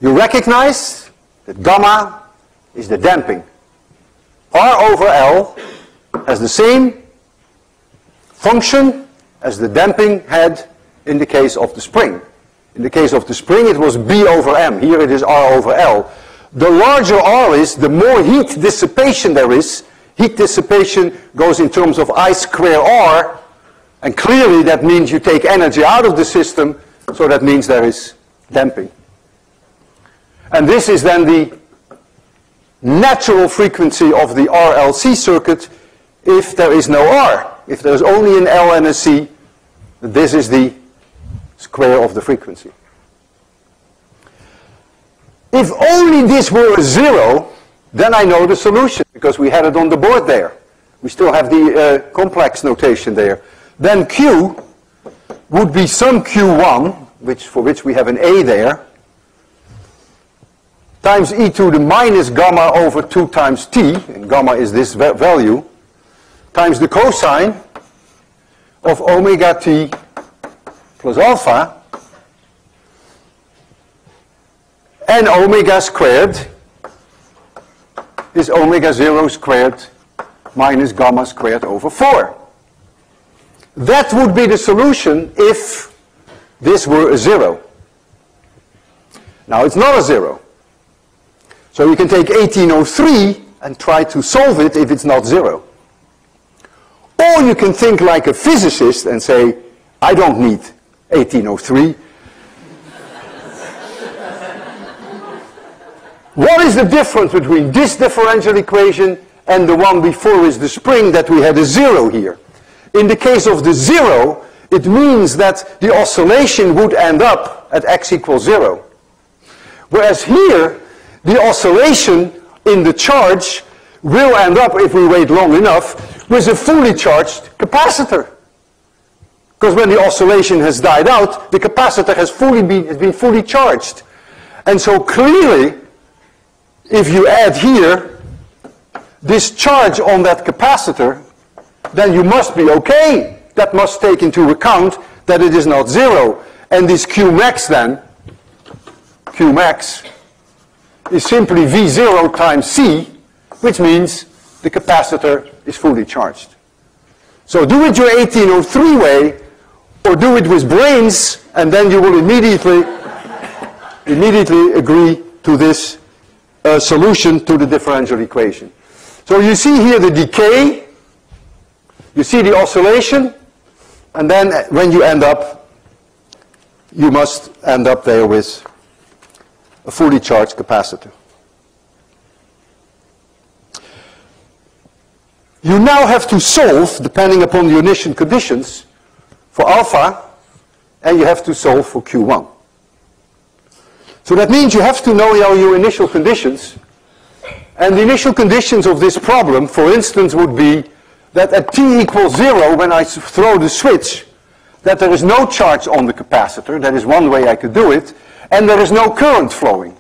You recognize that gamma is the damping. R over L has the same function as the damping had in the case of the spring. In the case of the spring, it was B over M. Here it is R over L. The larger R is, the more heat dissipation there is. Heat dissipation goes in terms of I square R, and clearly that means you take energy out of the system, so that means there is damping. And this is then the natural frequency of the RLC circuit if there is no R. If there is only an L and a C, this is the square of the frequency. If only this were a 0, then I know the solution, because we had it on the board there. We still have the complex notation there. Then Q would be some Q1, for which we have an A there, times e to the minus gamma over 2 times t, and gamma is this value, times the cosine of omega t plus alpha, and omega squared is omega 0 squared minus gamma squared over 4. That would be the solution if this were a 0. Now it's not a 0. So you can take 1803 and try to solve it if it's not 0. Or you can think like a physicist and say, I don't need 1803. What is the difference between this differential equation and the one before is the spring that we had a 0 here? In the case of the 0, it means that the oscillation would end up at x equals 0. Whereas here, the oscillation in the charge will end up, if we wait long enough, with a fully charged capacitor. Because when the oscillation has died out, the capacitor has been fully charged. And so clearly, if you add here this charge on that capacitor, then you must be okay. That must take into account that it is not zero. And this Qmax then, Qmax, is simply V0 times C, which means the capacitor is fully charged. So do it your 1803 way, or do it with brains, and then you will immediately agree to this solution to the differential equation. So you see here the decay, you see the oscillation, and then when you end up, you must end up there with a fully charged capacitor. You now have to solve, depending upon the initial conditions, for alpha, and you have to solve for Q1. So that means you have to know your initial conditions. And the initial conditions of this problem, for instance, would be that at t equals 0, when I throw the switch, that there is no charge on the capacitor. That is one way I could do it. And there is no current flowing.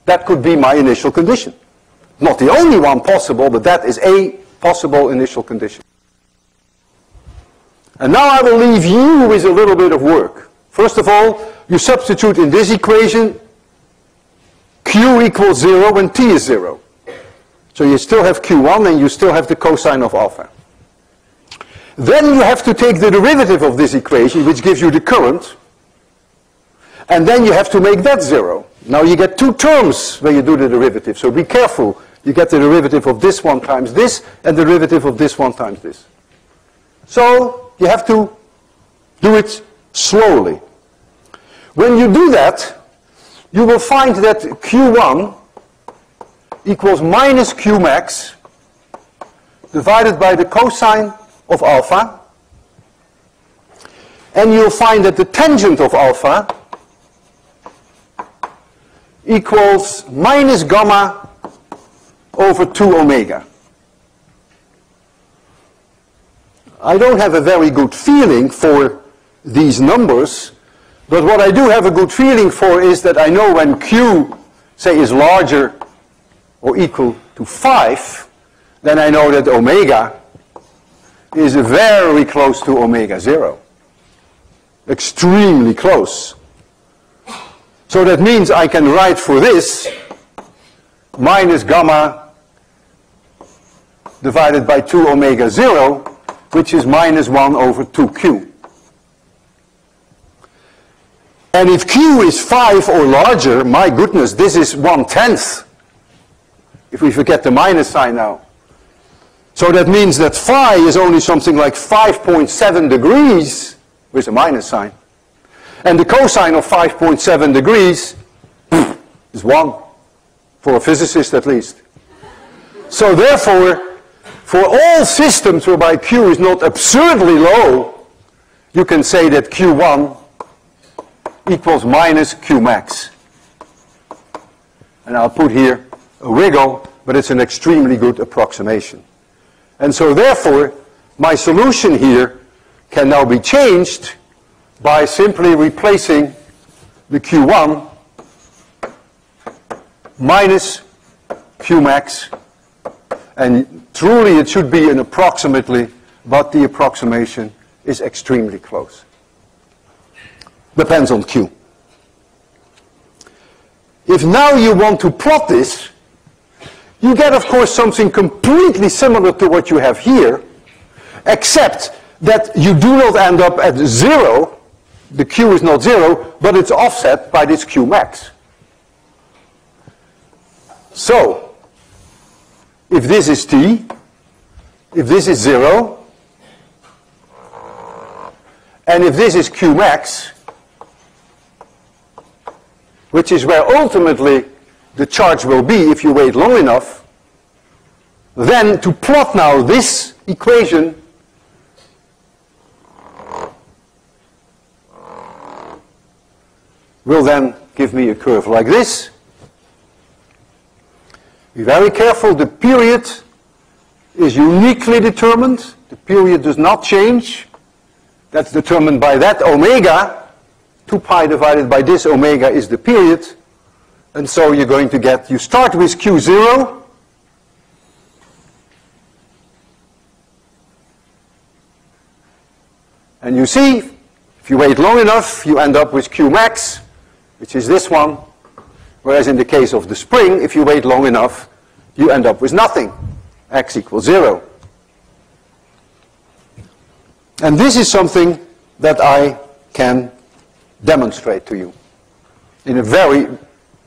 That could be my initial condition. Not the only one possible, but that is a possible initial condition. And now I will leave you with a little bit of work. First of all, you substitute in this equation Q equals 0 when t is 0. So you still have Q1 and you still have the cosine of alpha. Then you have to take the derivative of this equation, which gives you the current, and then you have to make that 0. Now you get two terms when you do the derivative, so be careful. You get the derivative of this one times this, and the derivative of this one times this. So you have to do it slowly. When you do that, you will find that Q1 equals minus Qmax divided by the cosine of alpha, and you'll find that the tangent of alpha equals minus gamma over 2 omega. I don't have a very good feeling for these numbers, but what I do have a good feeling for is that I know when Q, say, is larger or equal to 5, then I know that omega is very close to omega 0. Extremely close. So that means I can write for this minus gamma divided by 2 omega 0, which is minus 1 over 2q. And if q is 5 or larger, my goodness, this is 1/10. If we forget the minus sign now. So that means that phi is only something like 5.7 degrees with a minus sign. And the cosine of 5.7 degrees is 1, for a physicist at least. So therefore, for all systems whereby q is not absurdly low, you can say that q1 equals minus Qmax. And I'll put here a wiggle, but it's an extremely good approximation. And so therefore, my solution here can now be changed by simply replacing the Q1 minus Qmax. And truly it should be an approximately, but the approximation is extremely close. Depends on Q. If now you want to plot this, you get, of course, something completely similar to what you have here, except that you do not end up at 0. The Q is not 0, but it's offset by this Qmax. So, if this is t, if this is 0, and if this is Qmax, which is where ultimately the charge will be if you wait long enough, then to plot now this equation will then give me a curve like this. Be very careful, the period is uniquely determined. The period does not change. That's determined by that omega. 2 pi divided by this omega is the period. And so you're going to get, you start with Q0. And you see, if you wait long enough, you end up with Q max, which is this one. Whereas in the case of the spring, if you wait long enough, you end up with nothing. X equals 0. And this is something that I can demonstrate to you in a very,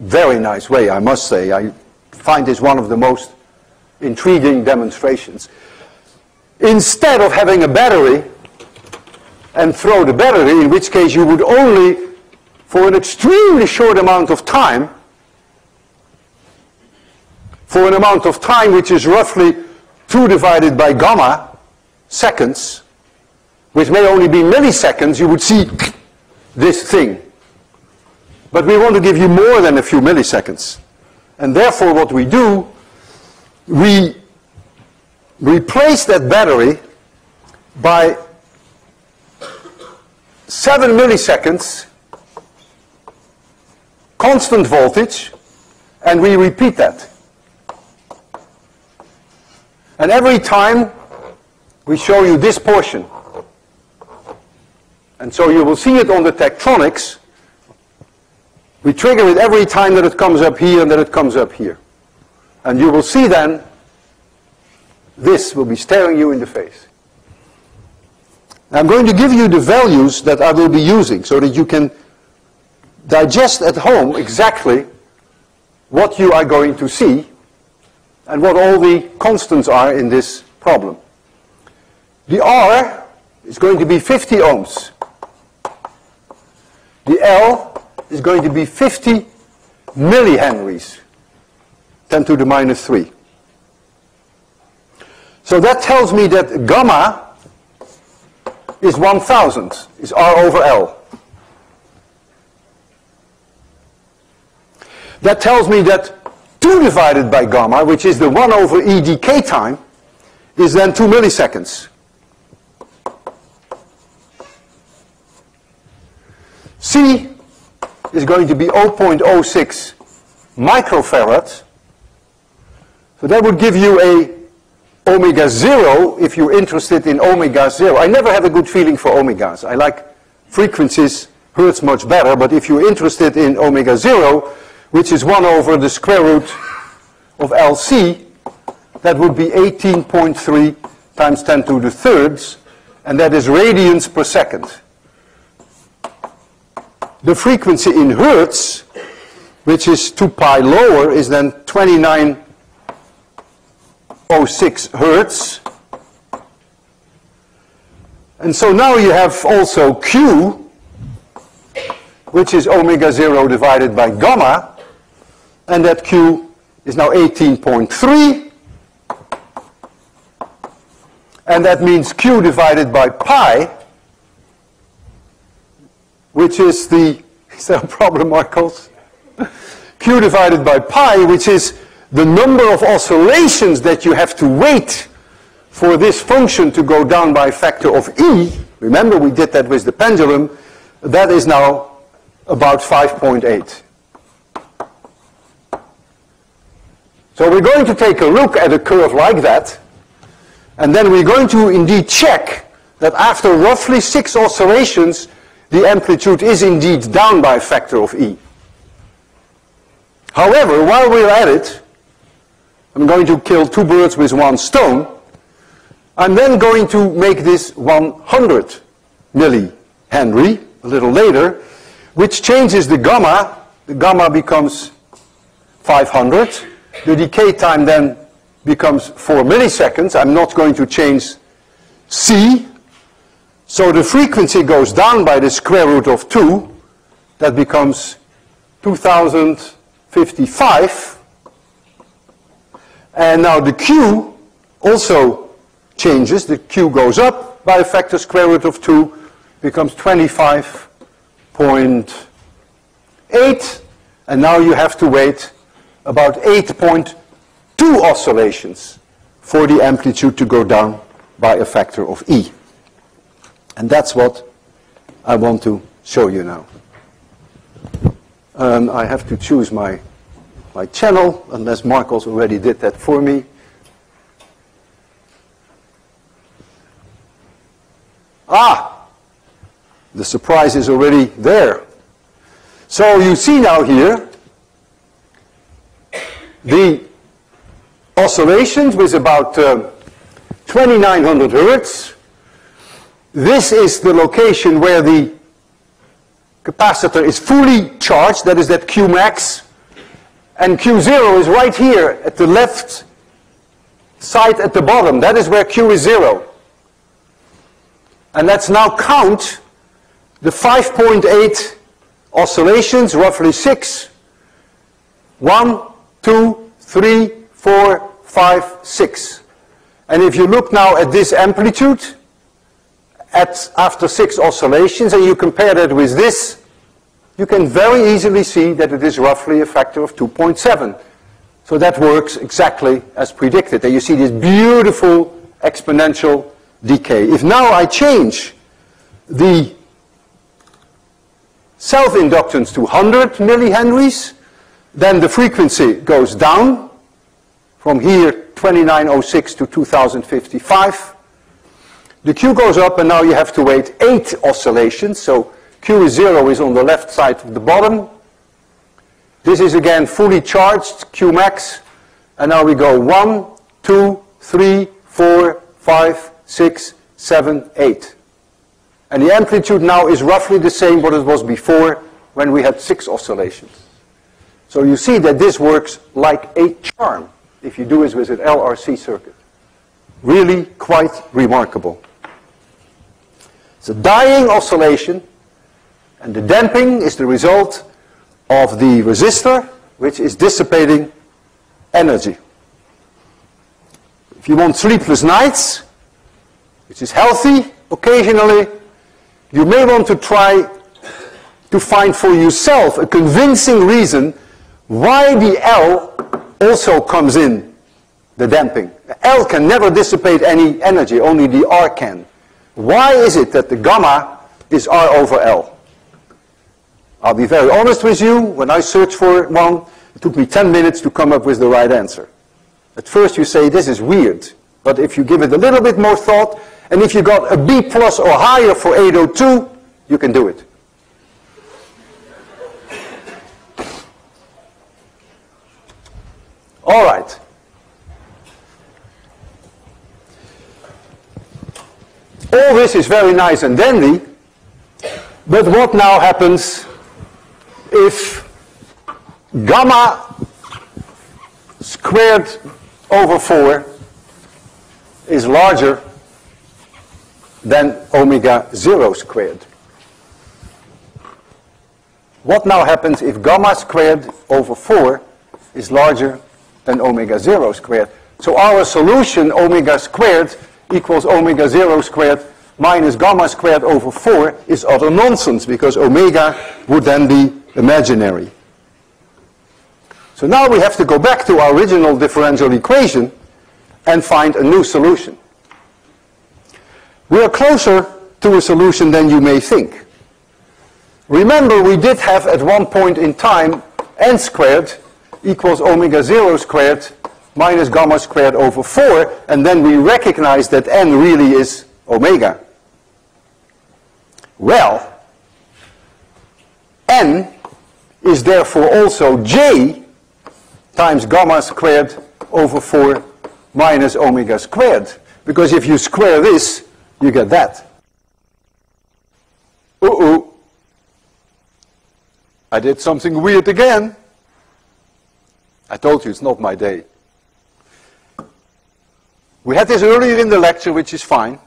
very nice way, I must say. I find this one of the most intriguing demonstrations. Instead of having a battery and throw the battery, in which case you would only, for an extremely short amount of time, for an amount of time which is roughly 2 divided by gamma seconds, which may only be milliseconds, you would see this thing. But we want to give you more than a few milliseconds. And therefore what we do, we replace that battery by 7 milliseconds constant voltage, and we repeat that. And every time we show you this portion. And so you will see it on the tectronics. We trigger it every time that it comes up here and that it comes up here. And you will see then, this will be staring you in the face. I'm going to give you the values that I will be using so that you can digest at home exactly what you are going to see and what all the constants are in this problem. The R is going to be 50 ohms. The L is going to be 50 millihenries, 10 to the minus 3. So that tells me that gamma is 1000, is R over L. That tells me that 2 divided by gamma, which is the 1 over E decay time, is then 2 milliseconds. C is going to be 0.06 microfarads. So that would give you a omega 0 if you're interested in omega 0. I never have a good feeling for omegas. I like frequencies, hertz much better, but if you're interested in omega 0, which is 1 over the square root of LC, that would be 18.3 times 10 to the thirds, and that is radians per second. The frequency in hertz, which is 2 pi lower, is then 29.06 hertz. And so now you have also Q, which is omega 0 divided by gamma, and that Q is now 18.3, and that means Q divided by pi, which is the, is there a problem, Marcos? Q divided by pi, which is the number of oscillations that you have to wait for this function to go down by a factor of E. Remember, we did that with the pendulum. That is now about 5.8. So we're going to take a look at a curve like that, and then we're going to indeed check that after roughly 6 oscillations, the amplitude is indeed down by a factor of E. However, while we're at it, I'm going to kill 2 birds with 1 stone. I'm then going to make this 100 millihenry a little later, which changes the gamma. The gamma becomes 500. The decay time then becomes 4 milliseconds. I'm not going to change C. So the frequency goes down by the square root of 2. That becomes 2055. And now the Q also changes. The Q goes up by a factor square root of 2, becomes 25.8. And now you have to wait about 8.2 2 oscillations for the amplitude to go down by a factor of E. And that's what I want to show you now. I have to choose my channel, unless Marcos already did that for me. Ah! The surprise is already there. So you see now here the oscillations with about 2900 Hertz. This is the location where the capacitor is fully charged, that is that Q max. And Q0 is right here at the left side at the bottom. That is where Q is 0. And let's now count the 5.8 oscillations, roughly 6. 1, 2, 3, 4, 5, 6. And if you look now at this amplitude, after 6 oscillations, and you compare that with this, you can very easily see that it is roughly a factor of 2.7. So that works exactly as predicted. And you see this beautiful exponential decay. If now I change the self-inductance to 100 millihenries, then the frequency goes down from here 2906 to 2055. The Q goes up, and now you have to wait 8 oscillations. So Q is 0 is on the left side of the bottom. This is again fully charged, Q max. And now we go 1, 2, 3, 4, 5, 6, 7, 8. And the amplitude now is roughly the same what it was before when we had 6 oscillations. So you see that this works like a charm if you do this with an LRC circuit. Really quite remarkable. It's a dying oscillation, and the damping is the result of the resistor, which is dissipating energy. If you want sleepless nights, which is healthy occasionally, you may want to try to find for yourself a convincing reason why the L also comes in the damping. L can never dissipate any energy, only the R can. Why is it that the gamma is R over L? I'll be very honest with you, when I searched for one, it took me 10 minutes to come up with the right answer. At first you say, this is weird. But if you give it a little bit more thought, and if you got a B plus or higher for 802, you can do it. All right. All this is very nice and dandy, but what now happens if gamma squared over 4 is larger than omega 0 squared? What now happens if gamma squared over 4 is larger than omega 0 squared? So our solution, omega squared equals omega 0 squared minus gamma squared over 4, is utter nonsense, because omega would then be imaginary. So now we have to go back to our original differential equation and find a new solution. We are closer to a solution than you may think. Remember, we did have at one point in time n squared equals omega 0 squared minus gamma squared over 4, and then we recognize that n really is omega. Well, n is therefore also j times gamma squared over 4 minus omega squared, because if you square this, you get that. Uh-oh. I did something weird again. I told you it's not my day. We had this earlier in the lecture, which is fine.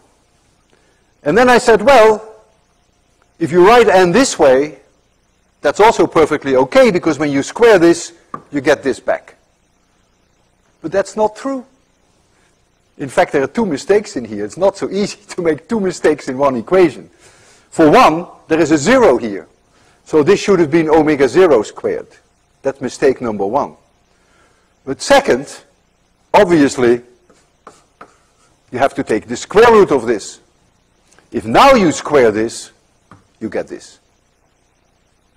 And then I said, well, if you write n this way, that's also perfectly okay, because when you square this, you get this back. But that's not true. In fact, there are 2 mistakes in here. It's not so easy to make 2 mistakes in one equation. For one, there is a 0 here. So this should have been omega 0 squared. That's mistake number 1. But second, obviously, you have to take the square root of this. If now you square this, you get this.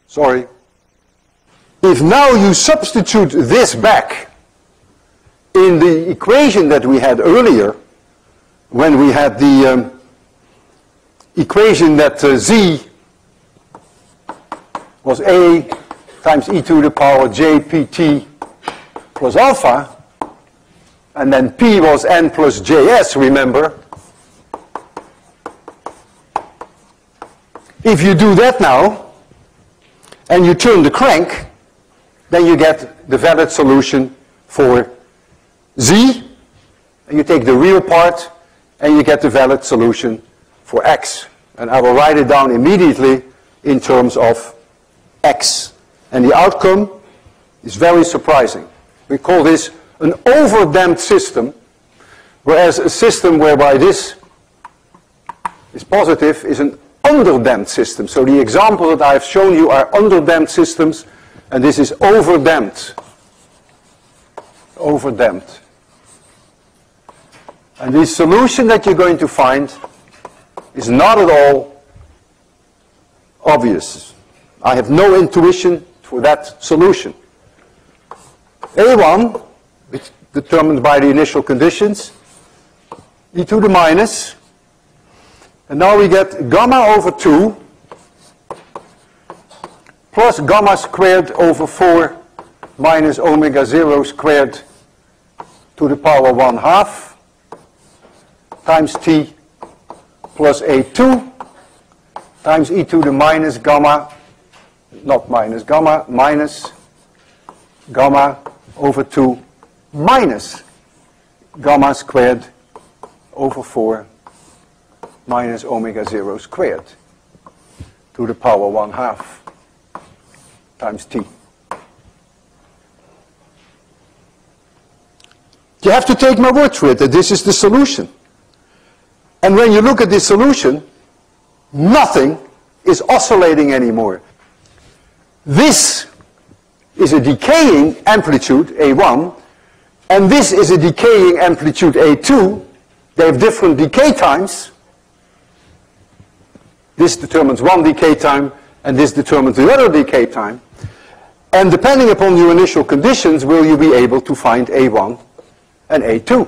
Sorry. If now you substitute this back in the equation that we had earlier, when we had the equation that z was a times e to the power j pt plus alpha, and then p was n plus js, remember? If you do that now, and you turn the crank, then you get the valid solution for z, and you take the real part, and you get the valid solution for x. And I will write it down immediately in terms of x. And the outcome is very surprising. We call this an overdamped system, whereas a system whereby this is positive is an underdamped system. So the examples that I have shown you are underdamped systems, and this is overdamped. Overdamped. And the solution that you're going to find is not at all obvious. I have no intuition for that solution. A1, it's determined by the initial conditions, e to the minus, and now we get gamma over 2 plus gamma squared over 4 minus omega 0 squared to the power 1/2 times t plus a2 times e to the minus gamma, not minus gamma, minus gamma over 2 minus gamma squared over 4 minus omega 0 squared to the power 1/2 times t. You have to take my word for it that this is the solution. And when you look at this solution, nothing is oscillating anymore. This is a decaying amplitude, A1, and this is a decaying amplitude, A2. They have different decay times. This determines one decay time, and this determines the other decay time. And depending upon your initial conditions, will you be able to find A1 and A2.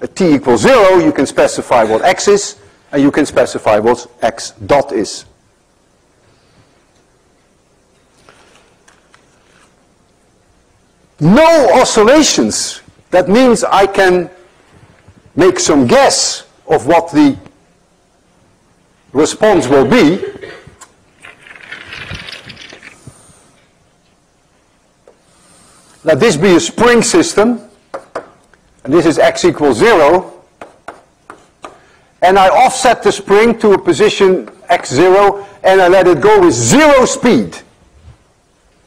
At t equals 0, you can specify what x is, and you can specify what x dot is. No oscillations. That means I can make some guess of what the response will be. Let this be a spring system, and this is x equals 0. And I offset the spring to a position x0, and I let it go with 0 speed.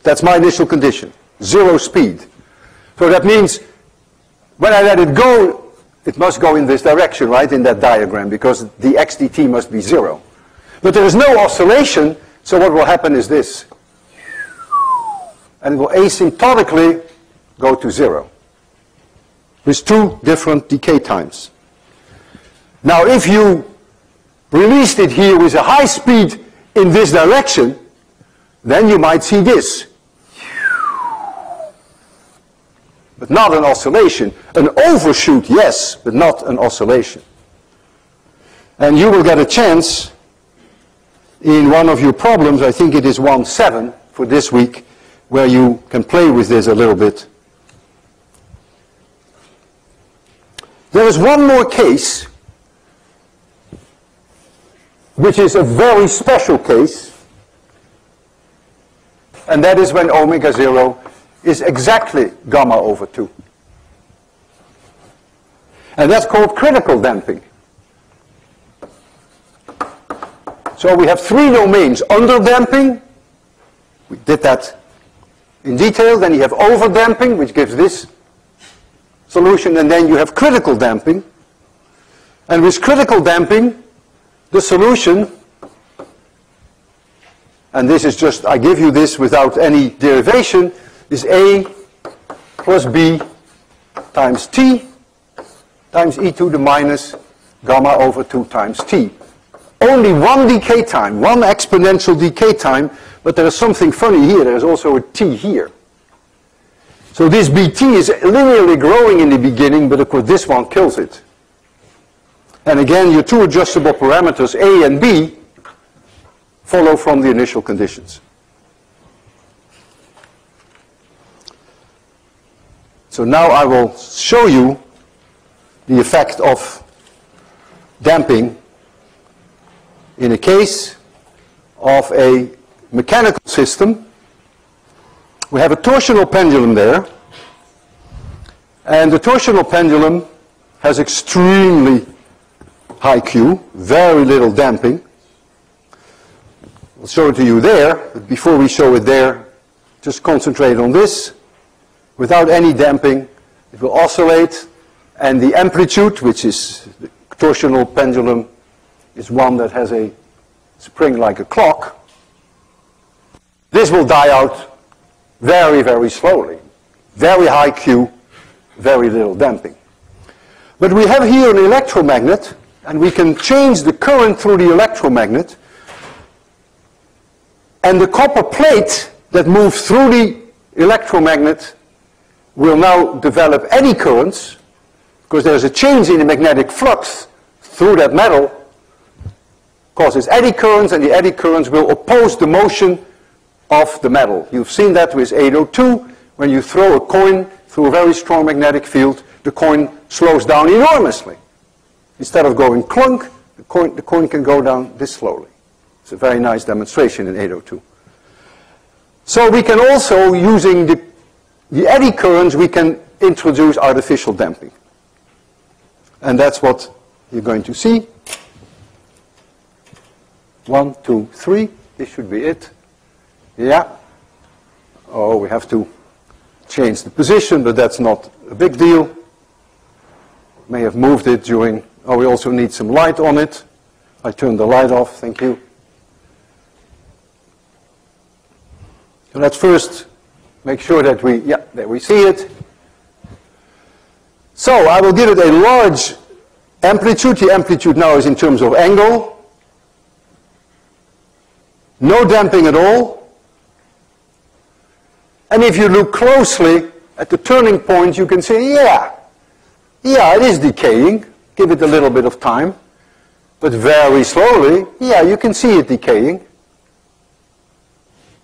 That's my initial condition, 0 speed. So that means when I let it go, it must go in this direction, right, in that diagram, because the x dt must be 0. But there is no oscillation, so what will happen is this. And it will asymptotically go to 0. With two different decay times. Now if you released it here with a high speed in this direction, then you might see this. But not an oscillation. An overshoot, yes, but not an oscillation. And you will get a chance in one of your problems, I think it is 1-7 for this week, where you can play with this a little bit. There is one more case, which is a very special case, and that is when omega 0 is exactly gamma over 2. And that's called critical damping. So we have three domains: under damping, we did that in detail, then you have over damping, which gives this solution, and then you have critical damping. And with critical damping, the solution, and this is just, I give you this without any derivation, is A plus B times t times e to the minus gamma over 2 times t. Only one decay time, one exponential decay time, but there is something funny here. There is also a t here. So this bt is linearly growing in the beginning, but of course this one kills it. And again, your two adjustable parameters, a and b, follow from the initial conditions. So now I will show you the effect of damping in a case of a mechanical system. We have a torsional pendulum there, and the torsional pendulum has extremely high Q, very little damping. I'll show it to you there, but before we show it there, just concentrate on this. Without any damping, it will oscillate, and the amplitude, which is the torsional pendulum, is one that has a spring like a clock. This will die out very, very slowly. Very high Q, very little damping. But we have here an electromagnet, and we can change the current through the electromagnet. And the copper plate that moves through the electromagnet will now develop eddy currents, because there's a change in the magnetic flux through that metal, causes eddy currents, and the eddy currents will oppose the motion of the metal. You've seen that with 802. When you throw a coin through a very strong magnetic field, the coin slows down enormously. Instead of going clunk, the coin can go down this slowly. It's a very nice demonstration in 802. So we can also, using the eddy currents, we can introduce artificial damping. And that's what you're going to see. 1, 2, 3. This should be it. Yeah. Oh, we have to change the position, but that's not a big deal. May have moved it during... Oh, we also need some light on it. I turned the light off. Thank you. So let's first make sure that that we see it. So I will give it a large amplitude. The amplitude now is in terms of angle. No damping at all. And if you look closely at the turning point, you can say, yeah, it is decaying. Give it a little bit of time. But very slowly, yeah, you can see it decaying.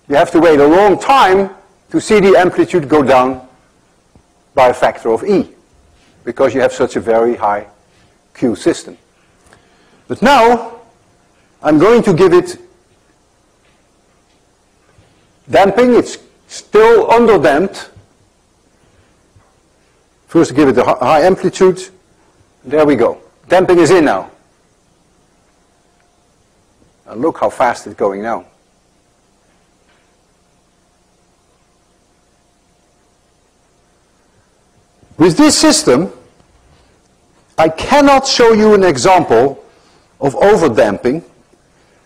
You have to wait a long time to see the amplitude go down by a factor of E, because you have such a very high Q system. But now, I'm going to give it damping. It's still underdamped. First give it a high amplitude. There we go. Damping is in now. And look how fast it's going now. With this system, I cannot show you an example of overdamping.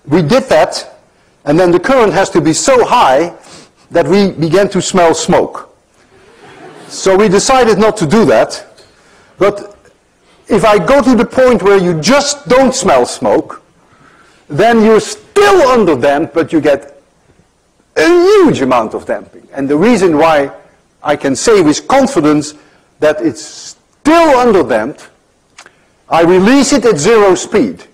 We did that, and then the current has to be so high that we began to smell smoke. So we decided not to do that. But if I go to the point where you just don't smell smoke, then you're still underdamped, but you get a huge amount of damping. And the reason why I can say with confidence that it's still underdamped, I release it at 0 speed.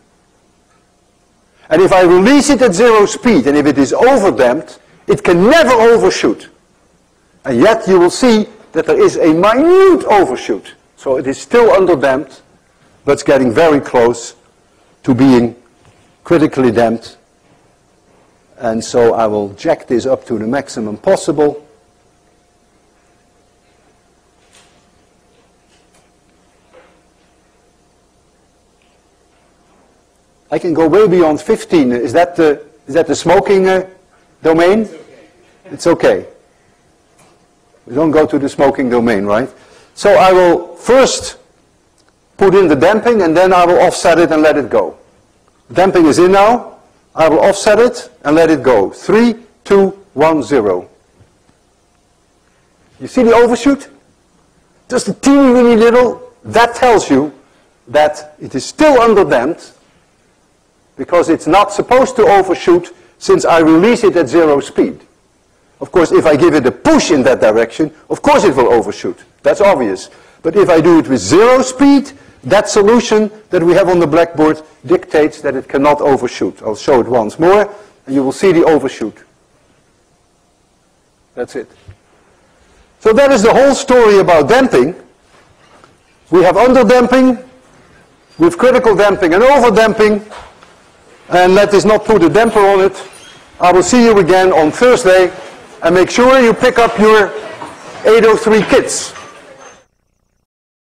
And if I release it at 0 speed, and if it is overdamped, it can never overshoot. And yet you will see that there is a minute overshoot. So it is still underdamped, but it's getting very close to being critically damped. And so I will jack this up to the maximum possible. I can go way beyond 15. Is that the smoking domain? It's okay. We don't go to the smoking domain, right? So I will first put in the damping, and then I will offset it and let it go. Damping is in now. I will offset it and let it go. 3, 2, 1, 0. You see the overshoot? just a teeny weeny little, that tells you that it is still underdamped because it's not supposed to overshoot since I release it at 0 speed. Of course, if I give it a push in that direction, of course it will overshoot. That's obvious. But if I do it with 0 speed, that solution that we have on the blackboard dictates that it cannot overshoot. I'll show it once more, and you will see the overshoot. That's it. So that is the whole story about damping. We have underdamping, we have critical damping and overdamping, and let us not put a damper on it. I will see you again on Thursday, and make sure you pick up your 803 kits.